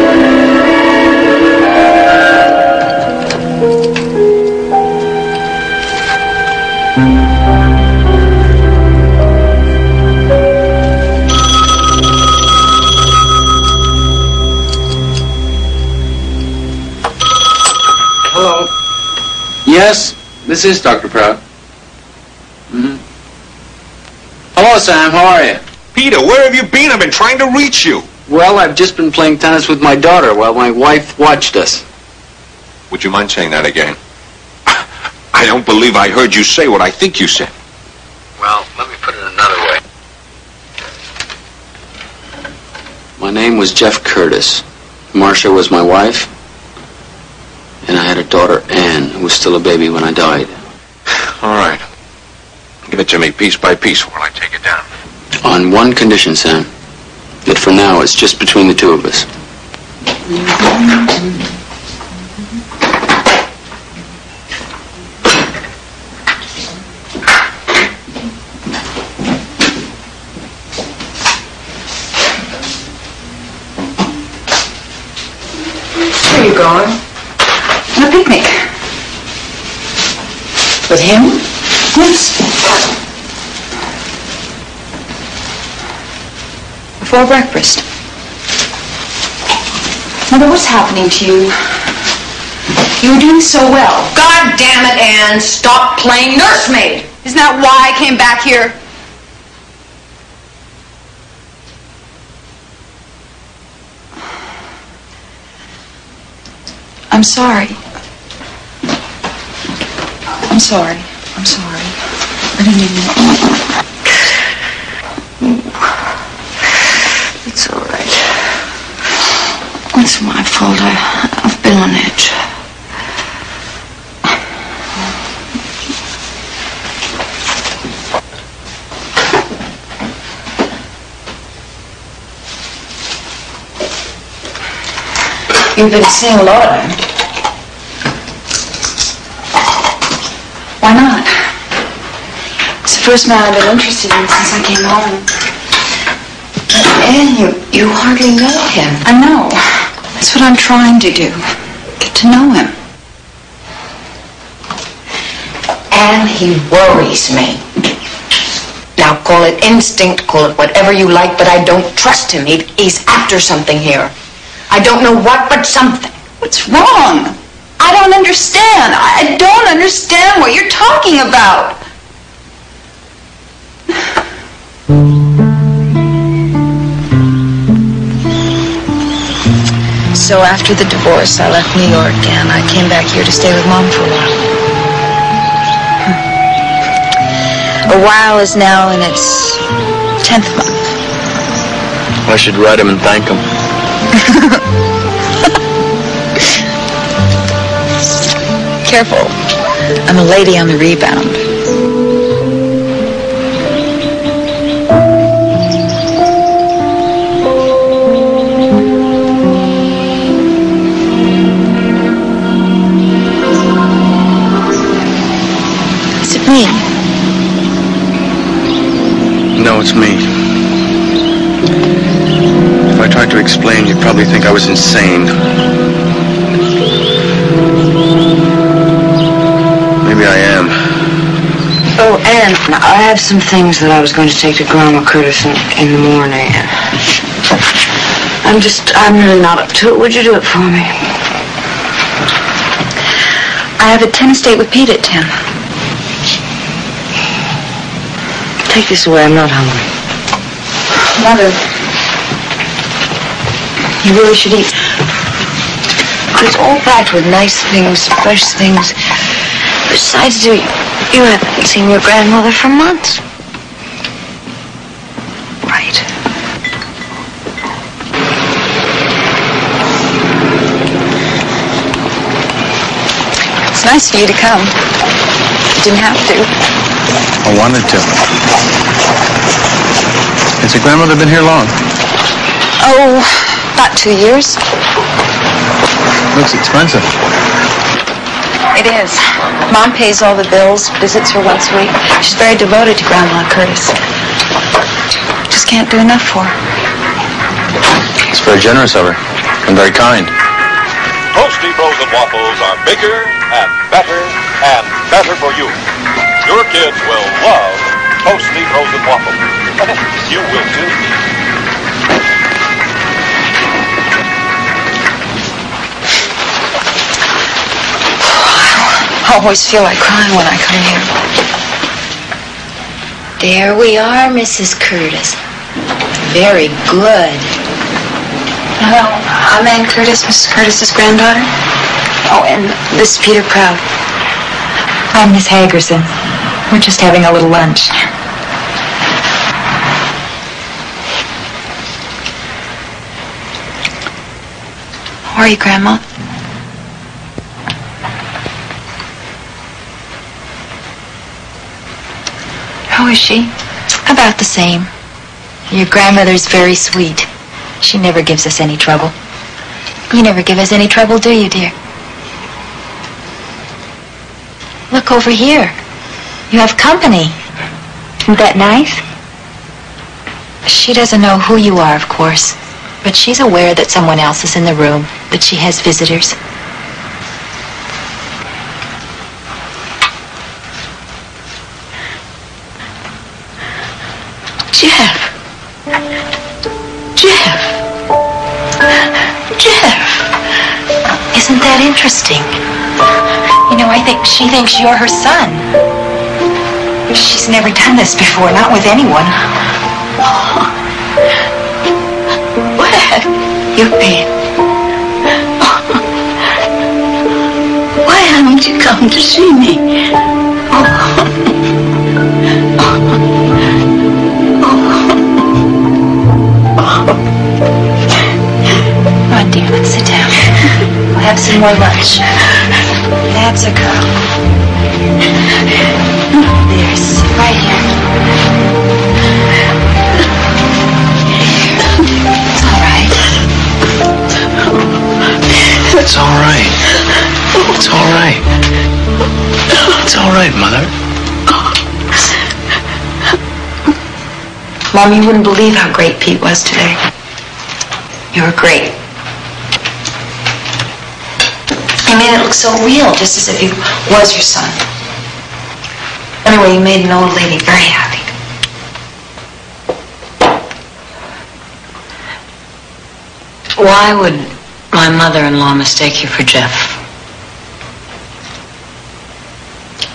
Hello. Yes, this is Dr. Proud. Hello, Sam. How are you? Peter, where have you been? I've been trying to reach you. Well, I've just been playing tennis with my daughter while my wife watched us. Would you mind saying that again? I don't believe I heard you say what I think you said. Well, let me put it another way. My name was Jeff Curtis. Marcia was my wife. And I had a daughter, Ann, who was still a baby when I died. All right. Give it to me piece by piece while I take it down. On one condition, Sam. That for now, it's just between the two of us. Where are you going? On a picnic. With him? Yes. Before breakfast. Mother, what's happening to you? You were doing so well. God damn it, Anne. Stop playing nursemaid. Isn't that why I came back here? I'm sorry. I'm sorry. I'm sorry. I didn't even... It's all right. It's my fault. I've been on edge. You've been seeing a lot of him. Why not? It's the first man I've been interested in since I came home. Anne, you hardly know him. I know. That's what I'm trying to do. Get to know him. Anne, he worries me. Now, call it instinct, call it whatever you like, but I don't trust him. He's after something here. I don't know what, but something. What's wrong? I don't understand. I don't understand what you're talking about. so after the divorce, I left New York and I came back here to stay with Mom for a while. A while is now in its 10th month. I should write him and thank him. Careful. I'm a lady on the rebound. Is it me? No, it's me. If I tried to explain, you'd probably think I was insane. Maybe I am. Oh, and I have some things that I was going to take to Grandma Curtis in the morning. I'm really not up to it. Would you do it for me? I have a tennis date with Pete at 10. Take this away. I'm not hungry. Mother, you really should eat. It's all packed with nice things, fresh things. Besides, you haven't seen your grandmother for months. Right. It's nice for you to come. You didn't have to. I wanted to. Has your grandmother been here long? Oh, about 2 years. Looks expensive. It is. Mom pays all the bills, visits her once a week. She's very devoted to Grandma Curtis. Just can't do enough for her. It's very generous of her and very kind. Toasty frozen waffles are bigger and better for you. Your kids will love Toasty frozen waffles. You will too. I always feel like crying when I come here. There we are, Mrs. Curtis. Very good. Well, I'm Ann Curtis, Mrs. Curtis's granddaughter. Oh, and this is Peter Proud. I'm Miss Hagerson. We're just having a little lunch. How are you, Grandma? How is she? About the same. Your grandmother's very sweet. She never gives us any trouble. You never give us any trouble, do you, dear? Look over here. You have company. Isn't that nice? She doesn't know who you are, of course, but she's aware that someone else is in the room, that she has visitors. Jeff. Isn't that interesting? You know, I think she thinks you're her son. She's never done this before, not with anyone. What? You're bad. Why haven't you come to see me? Come on, dear, let's sit down. We'll have some more lunch. That's a girl. There, sit right here. It's all right. It's all right. It's all right. It's all right, Mother. Mom, you wouldn't believe how great Pete was today. You were great. He made it look so real, just as if he was your son. Anyway, you made an old lady very happy. Why would my mother-in-law mistake you for Jeff?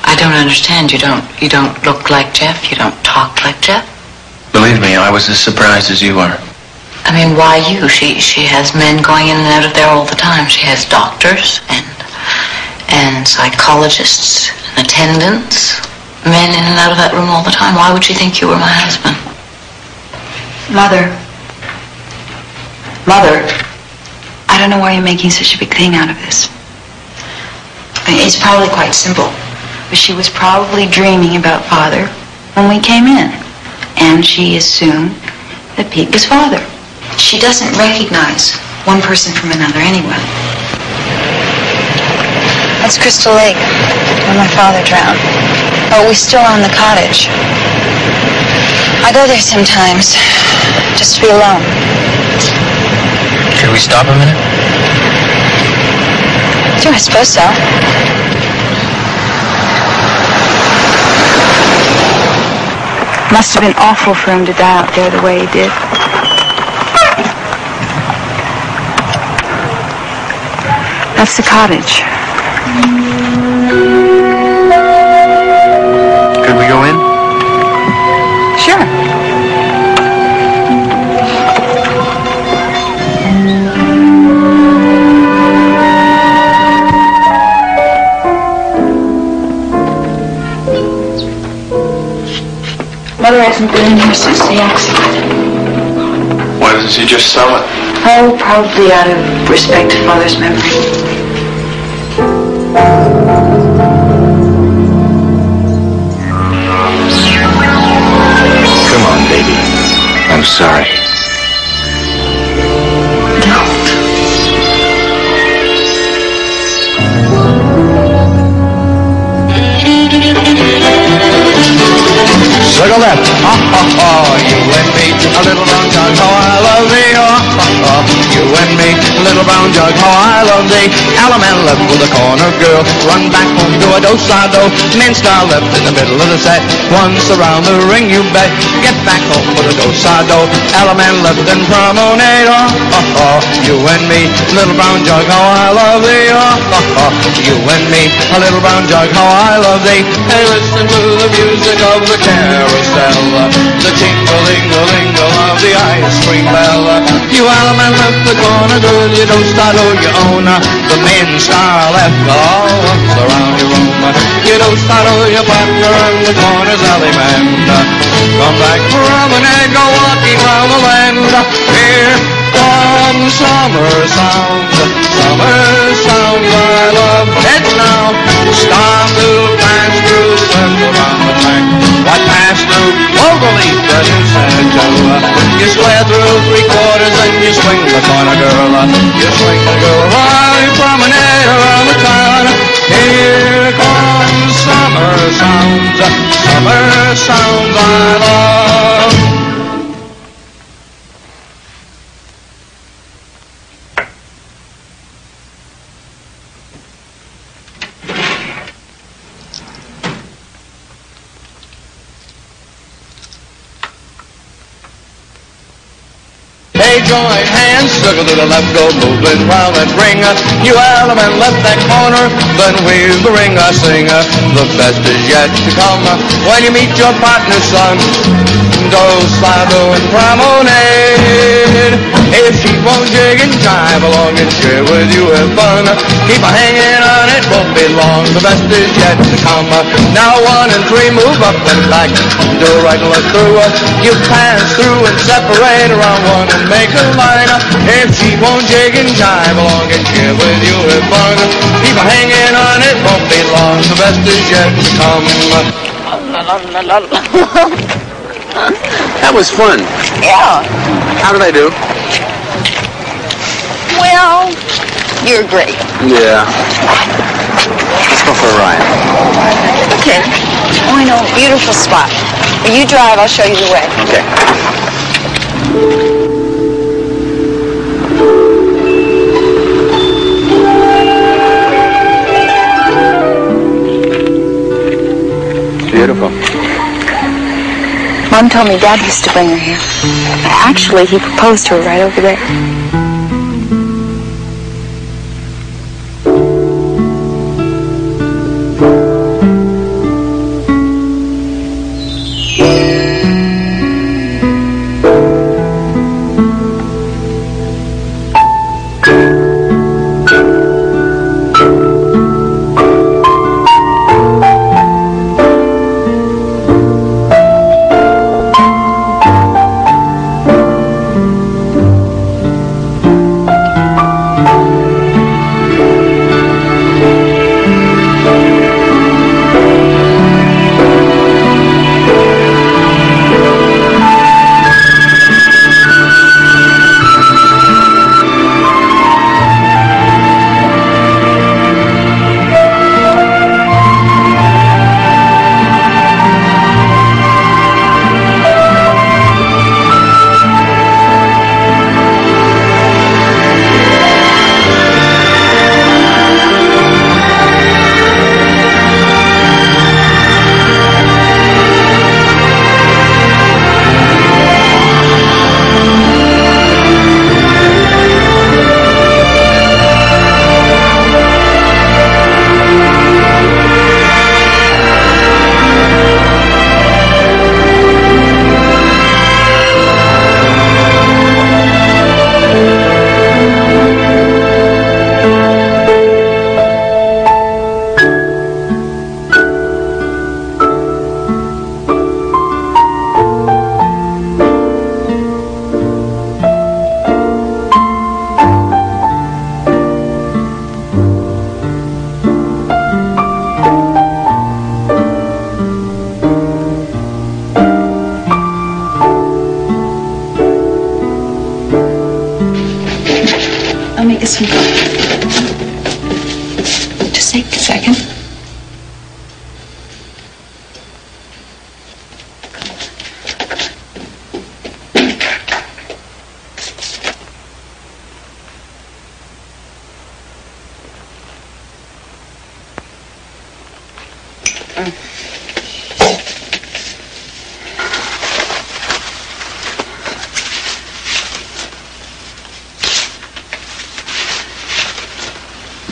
I don't understand. You don't look like Jeff. You don't talk like Jeff. Believe me, I was as surprised as you are. I mean, why you? She has men going in and out of there all the time. She has doctors and psychologists and attendants, men in and out of that room all the time. Why would she think you were my husband? Mother, I don't know why you're making such a big thing out of this. I mean, it's probably quite simple. But she was probably dreaming about Father when we came in. And she assumed that Pete was Father. She doesn't recognize one person from another anyway. That's Crystal Lake, where my father drowned. Oh, we still own the cottage. I go there sometimes, just to be alone. Should we stop a minute? Sure, I suppose so. Must have been awful for him to die out there the way he did. That's the cottage. Could we go in? Sure. Mother hasn't been in here since the accident. Why doesn't she just sell it? Oh, probably out of respect to Father's memory. Come on, baby. I'm sorry. Look at that. You and me, a little brown jug, how I love thee. You and me, a little brown jug, how I love thee. Alaman left with a corner girl, run back home to a do-side-do. Men star left in the middle of the set, once around the ring you bet. Get back home with a do-side-do. Alaman left and promenade. You and me, a little brown jug, how I love thee. You and me, a little brown jug, how I love thee. Hey, listen to the music of the carousel, the tingle-lingle-lingle of the ice cream bell. You Alaman left the corner, girl, you don't start or you own. The main star left all once around your room. You don't start or your partner in the corner's alley man. Come back from an egg, go walking round the land. Here comes summer sounds, I love it now. Storm to pass through, circle around the track. What passed through overleaf the new Santa Joe. You square through three quarters and you swing the corner, girl. You swing the girl while you promenade around the town. Here comes summer sounds, I love. Join hands, circle to the left, go moving round that ring. You Alaman left that corner, then weave the ring. I sing, the best is yet to come. When you meet your partner, son, do-side-do and promenade. If she won't jig and jive along and share with you have fun, keep her hanging on, it won't be long. The best is yet to come. Now 1 and 3, move up and back, do a right and left through. You pass through and separate around 1 and make a line. If she won't jig and jive along and share with you have fun, keep her hanging on, it won't be long. The best is yet to come. That was fun. Yeah. How did I do? Well, you're great. Yeah. Let's go for a ride. Okay. Oh, I know. Beautiful spot. You drive, I'll show you the way. Okay. Beautiful. Mom told me Dad used to bring her here. Actually, he proposed to her right over there.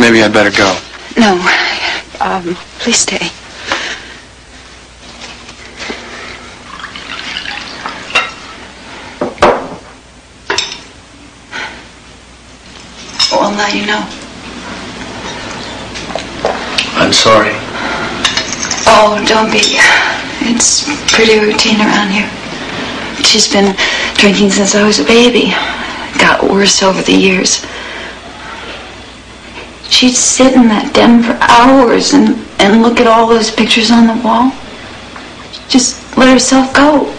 Maybe I'd better go. No. Please stay. Well, now you know. I'm sorry. Oh, don't be. It's pretty routine around here. She's been drinking since I was a baby. Got worse over the years. She'd sit in that den for hours and look at all those pictures on the wall. Just let herself go.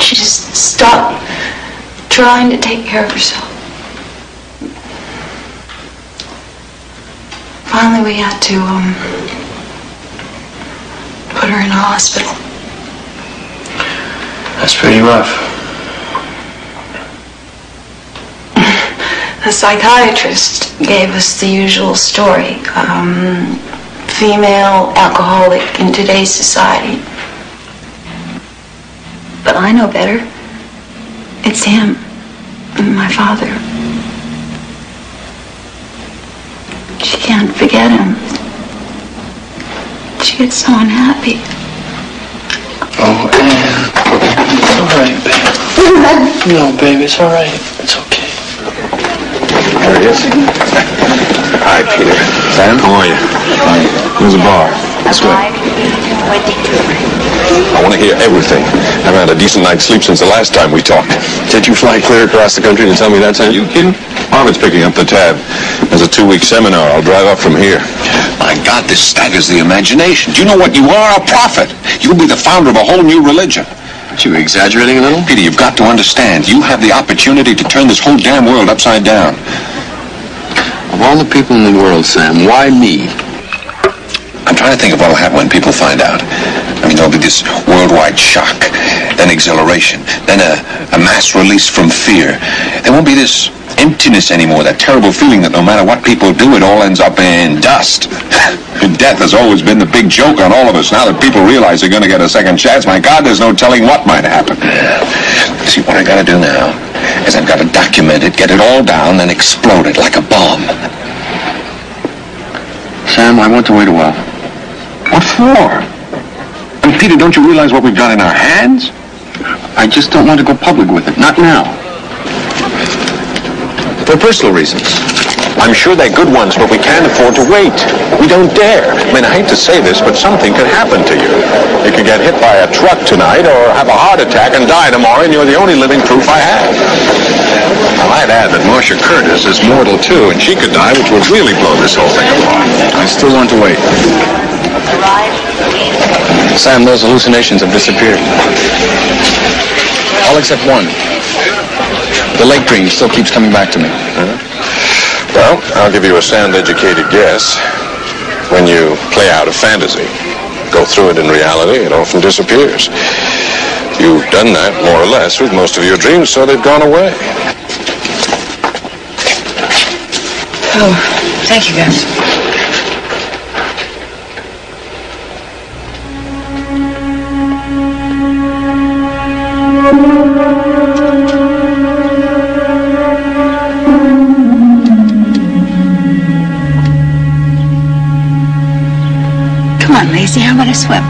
She just stopped trying to take care of herself. Finally, we had to put her in a hospital. That's pretty rough. The psychiatrist gave us the usual story. Female alcoholic in today's society. But I know better. It's him, my father. She can't forget him. She gets so unhappy. Oh, Anne. It's all right, babe. No, baby, it's all right. It's okay. There he is. Hi, Peter. Sam, how are you? Fine. Where's the bar? This way. 22. I want to hear everything. I haven't had a decent night's sleep since the last time we talked. Did you fly clear across the country to tell me that, Sam? Are you kidding? Marvin's picking up the tab. There's a 2-week seminar. I'll drive up from here. My God, this staggers the imagination. Do you know what you are? A prophet. You'll be the founder of a whole new religion. Aren't you exaggerating a little? Peter, you've got to understand. You have the opportunity to turn this whole damn world upside down. Of all the people in the world, Sam, why me? I'm trying to think of what'll happen when people find out. I mean, there'll be this worldwide shock, then exhilaration, then a mass release from fear. There won't be this emptiness anymore, that terrible feeling that no matter what people do, it all ends up in dust. Death has always been the big joke on all of us. Now that people realize they're going to get a second chance, my God, there's no telling what might happen. See, what I got to do now is I've got to document it, get it all down, then explode it like a bomb. Sam, I want to wait a while. What for? I mean, Peter, don't you realize what we've got in our hands? I just don't want to go public with it. Not now. For personal reasons. I'm sure they're good ones, but we can't afford to wait. We don't dare. I mean, I hate to say this, but something could happen to you. You could get hit by a truck tonight or have a heart attack and die tomorrow, and you're the only living proof I have. I might add that Marcia Curtis is mortal, too, and she could die, which would really blow this whole thing apart. I still want to wait. Sam, those hallucinations have disappeared. All except one. The lake dream still keeps coming back to me. Well, I'll give you a sound, educated guess. When you play out a fantasy, go through it in reality, it often disappears. You've done that, more or less, with most of your dreams, so they've gone away. Oh, thank you, guys. Come on, Lacey, how about a swim?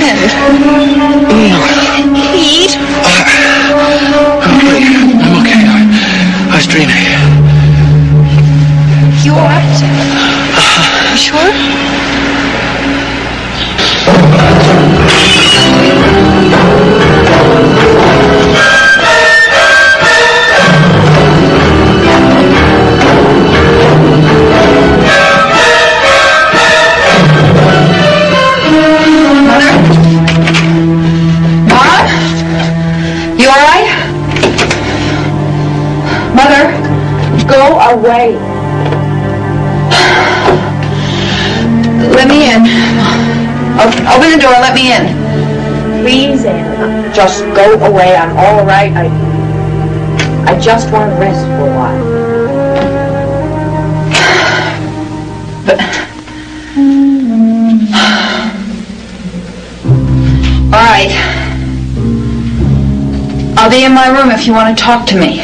happened? Pete? I'm okay. I was dreaming. You all right? You sure? You all right? Mother, go away. Let me in. Open the door, let me in. Please, Anna, just go away. I'm all right. I just want to rest for a while. But... All right. I'll be in my room if you want to talk to me.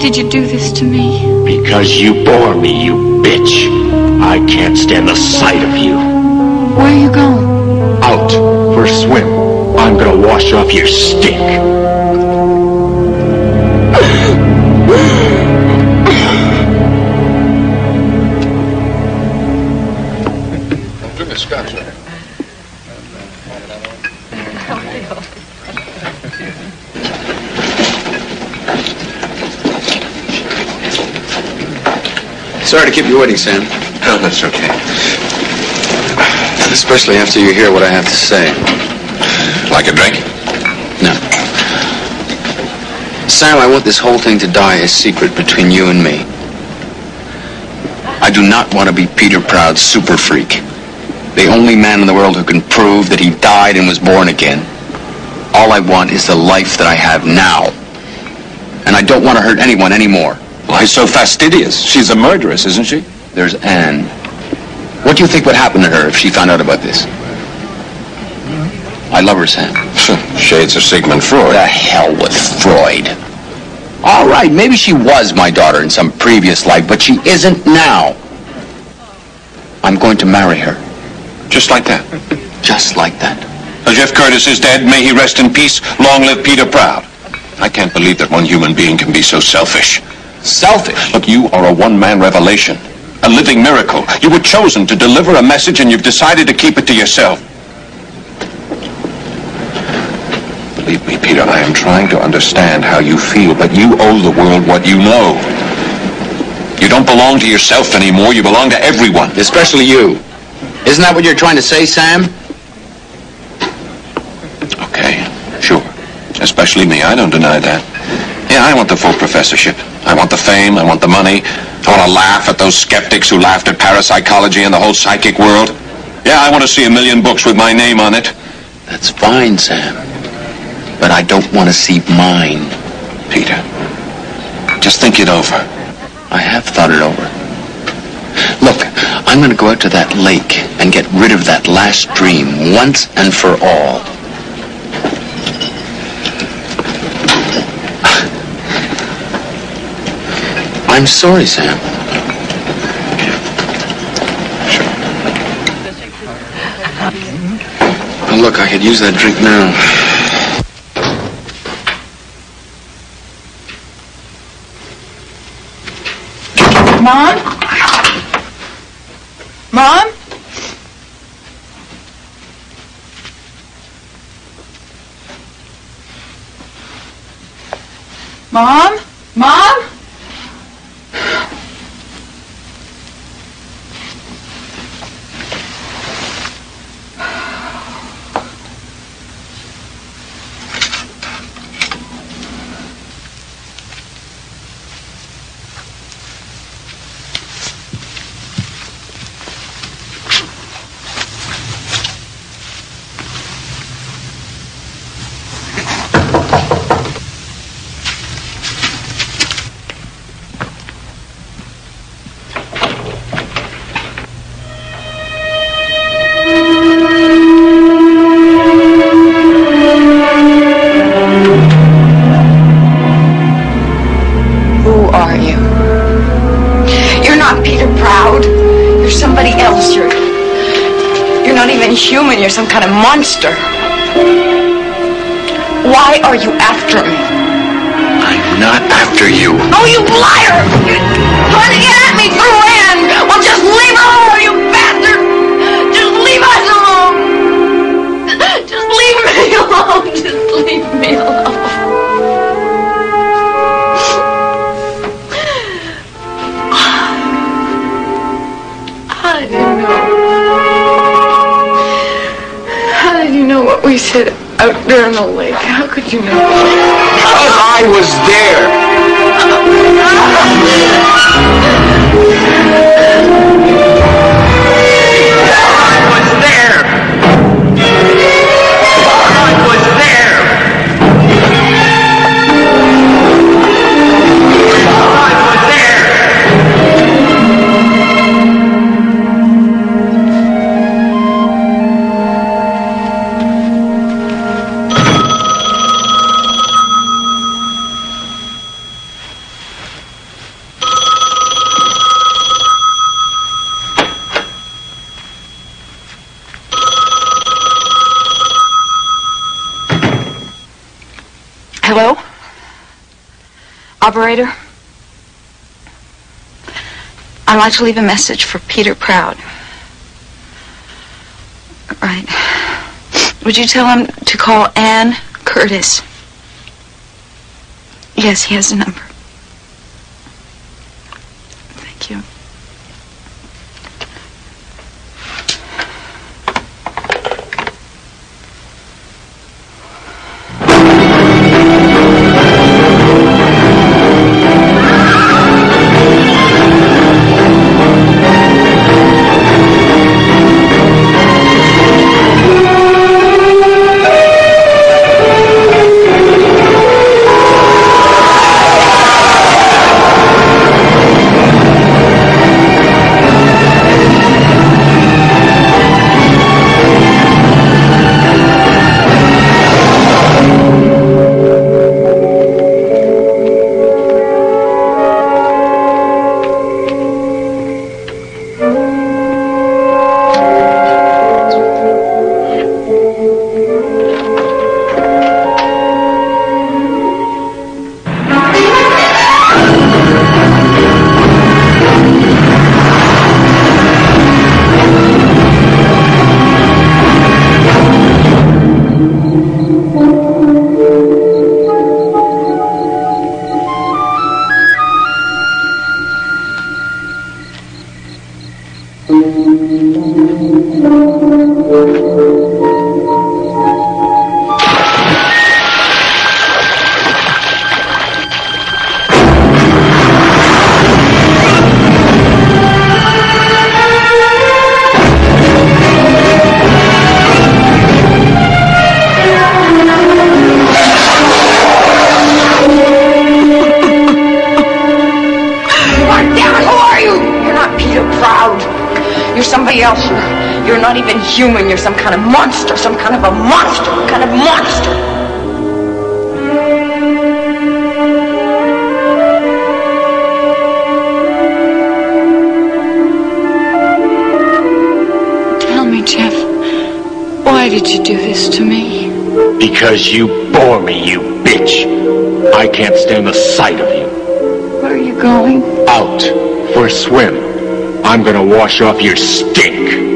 did you do this to me? Because you bore me, you bitch. I can't stand the sight of you. Where are you going? Out for a swim. I'm gonna wash off your stink. Sorry to keep you waiting, Sam. No, that's okay. Especially after you hear what I have to say. Like a drink? No. Sam, I want this whole thing to die a secret between you and me. I do not want to be Peter Proud's super freak. The only man in the world who can prove that he died and was born again. All I want is the life that I have now. And I don't want to hurt anyone anymore. Why so fastidious? She's a murderess, isn't she? There's Anne. What do you think would happen to her if she found out about this? I love her, Sam. Shades of Sigmund Freud. The hell with Freud. All right, maybe she was my daughter in some previous life, but she isn't now. I'm going to marry her. Just like that? Just like that. Well, Jeff Curtis is dead. May he rest in peace. Long live Peter Proud. I can't believe that one human being can be so selfish. Selfish? Look, you are a one-man revelation. A living miracle. You were chosen to deliver a message and you've decided to keep it to yourself. Believe me, Peter, I am trying to understand how you feel, but you owe the world what you know. You don't belong to yourself anymore. You belong to everyone. Especially you. Isn't that what you're trying to say, Sam? Okay, sure. especially me. I don't deny that. Yeah, I want the full professorship. I want the fame. I want the money. I want to laugh at those skeptics who laughed at parapsychology and the whole psychic world. Yeah, I want to see 1 million books with my name on it. That's fine, Sam. But I don't want to see mine. Peter, just think it over. I have thought it over. Look, I'm going to go out to that lake and get rid of that last dream once and for all. I'm sorry, Sam. Sure. Oh, look, I could use that drink now. Mom? Mom? Mom? Mom? Human, you're some kind of monster. Why are you after me? I'm not after you. Oh, you liar! You're trying to get at me through Ann! Well, just leave her alone, you bastard! Just leave us alone! Just leave me alone! Just leave me alone! I didn't know. You know what we said out there in the lake. How could you know? Because I was there. I was there. I was there. Hello? Operator? I'd like to leave a message for Peter Proud. Right. Would you tell him to call Ann Curtis? Yes, he has a number. Thank you. You're somebody else. You're not even human. You're some kind of monster. Some kind of a monster. Kind of monster. Tell me, Jeff, why did you do this to me? Because you bore me, you bitch. I can't stand the sight of you. Where are you going? Out for a swim. I'm gonna wash off your stink.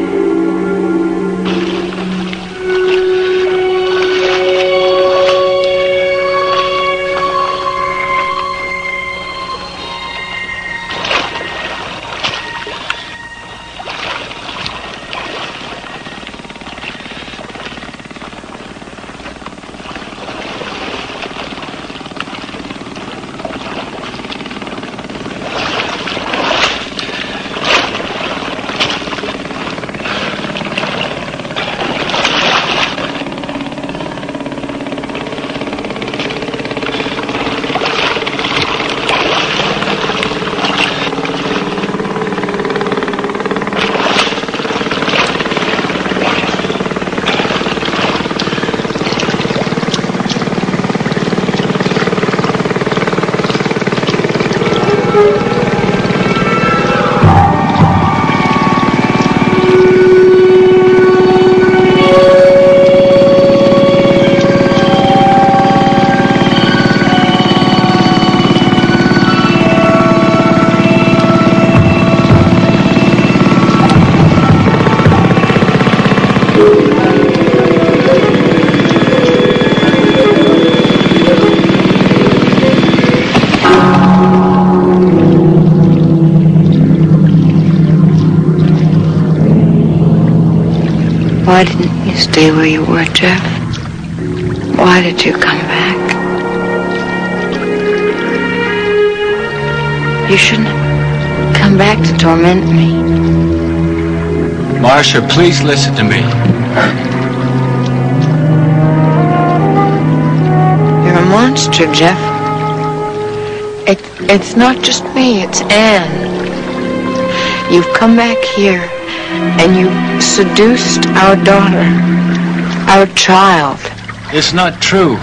Why didn't you stay where you were, Jeff? Why did you come back? You shouldn't have come back to torment me. Marcia, please listen to me. You're a monster, Jeff. It's not just me, it's Anne. You've come back here and you seduced our daughter, our child. It's not true.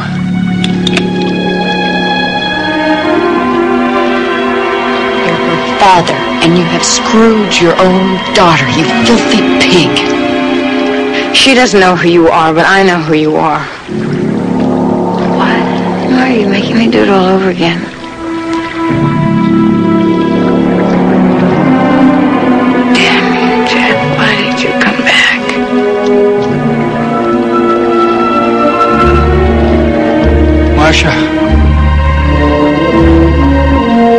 You're her father, and you have screwed your own daughter, you filthy pig. She doesn't know who you are, but I know who you are. Why are you making me do it all over again? Marcia.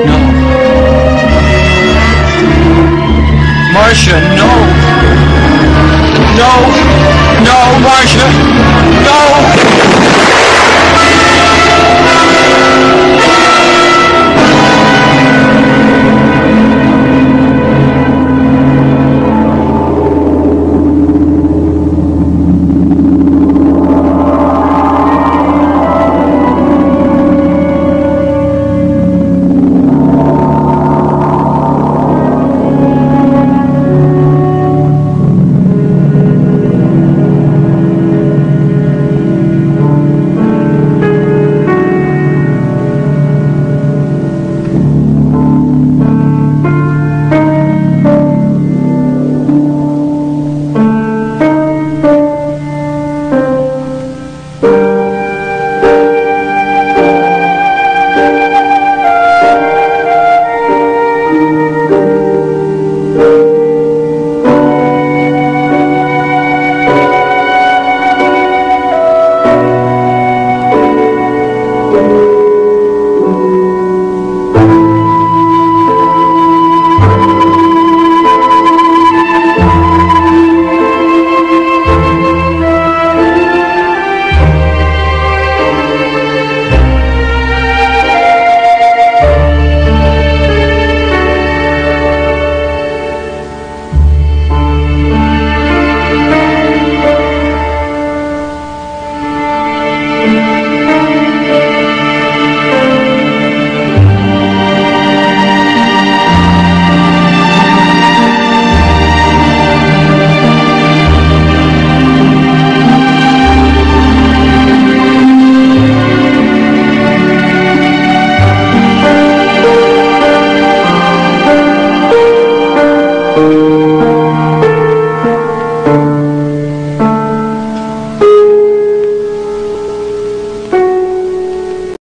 No. Marcia, no. No. No, Marcia. No.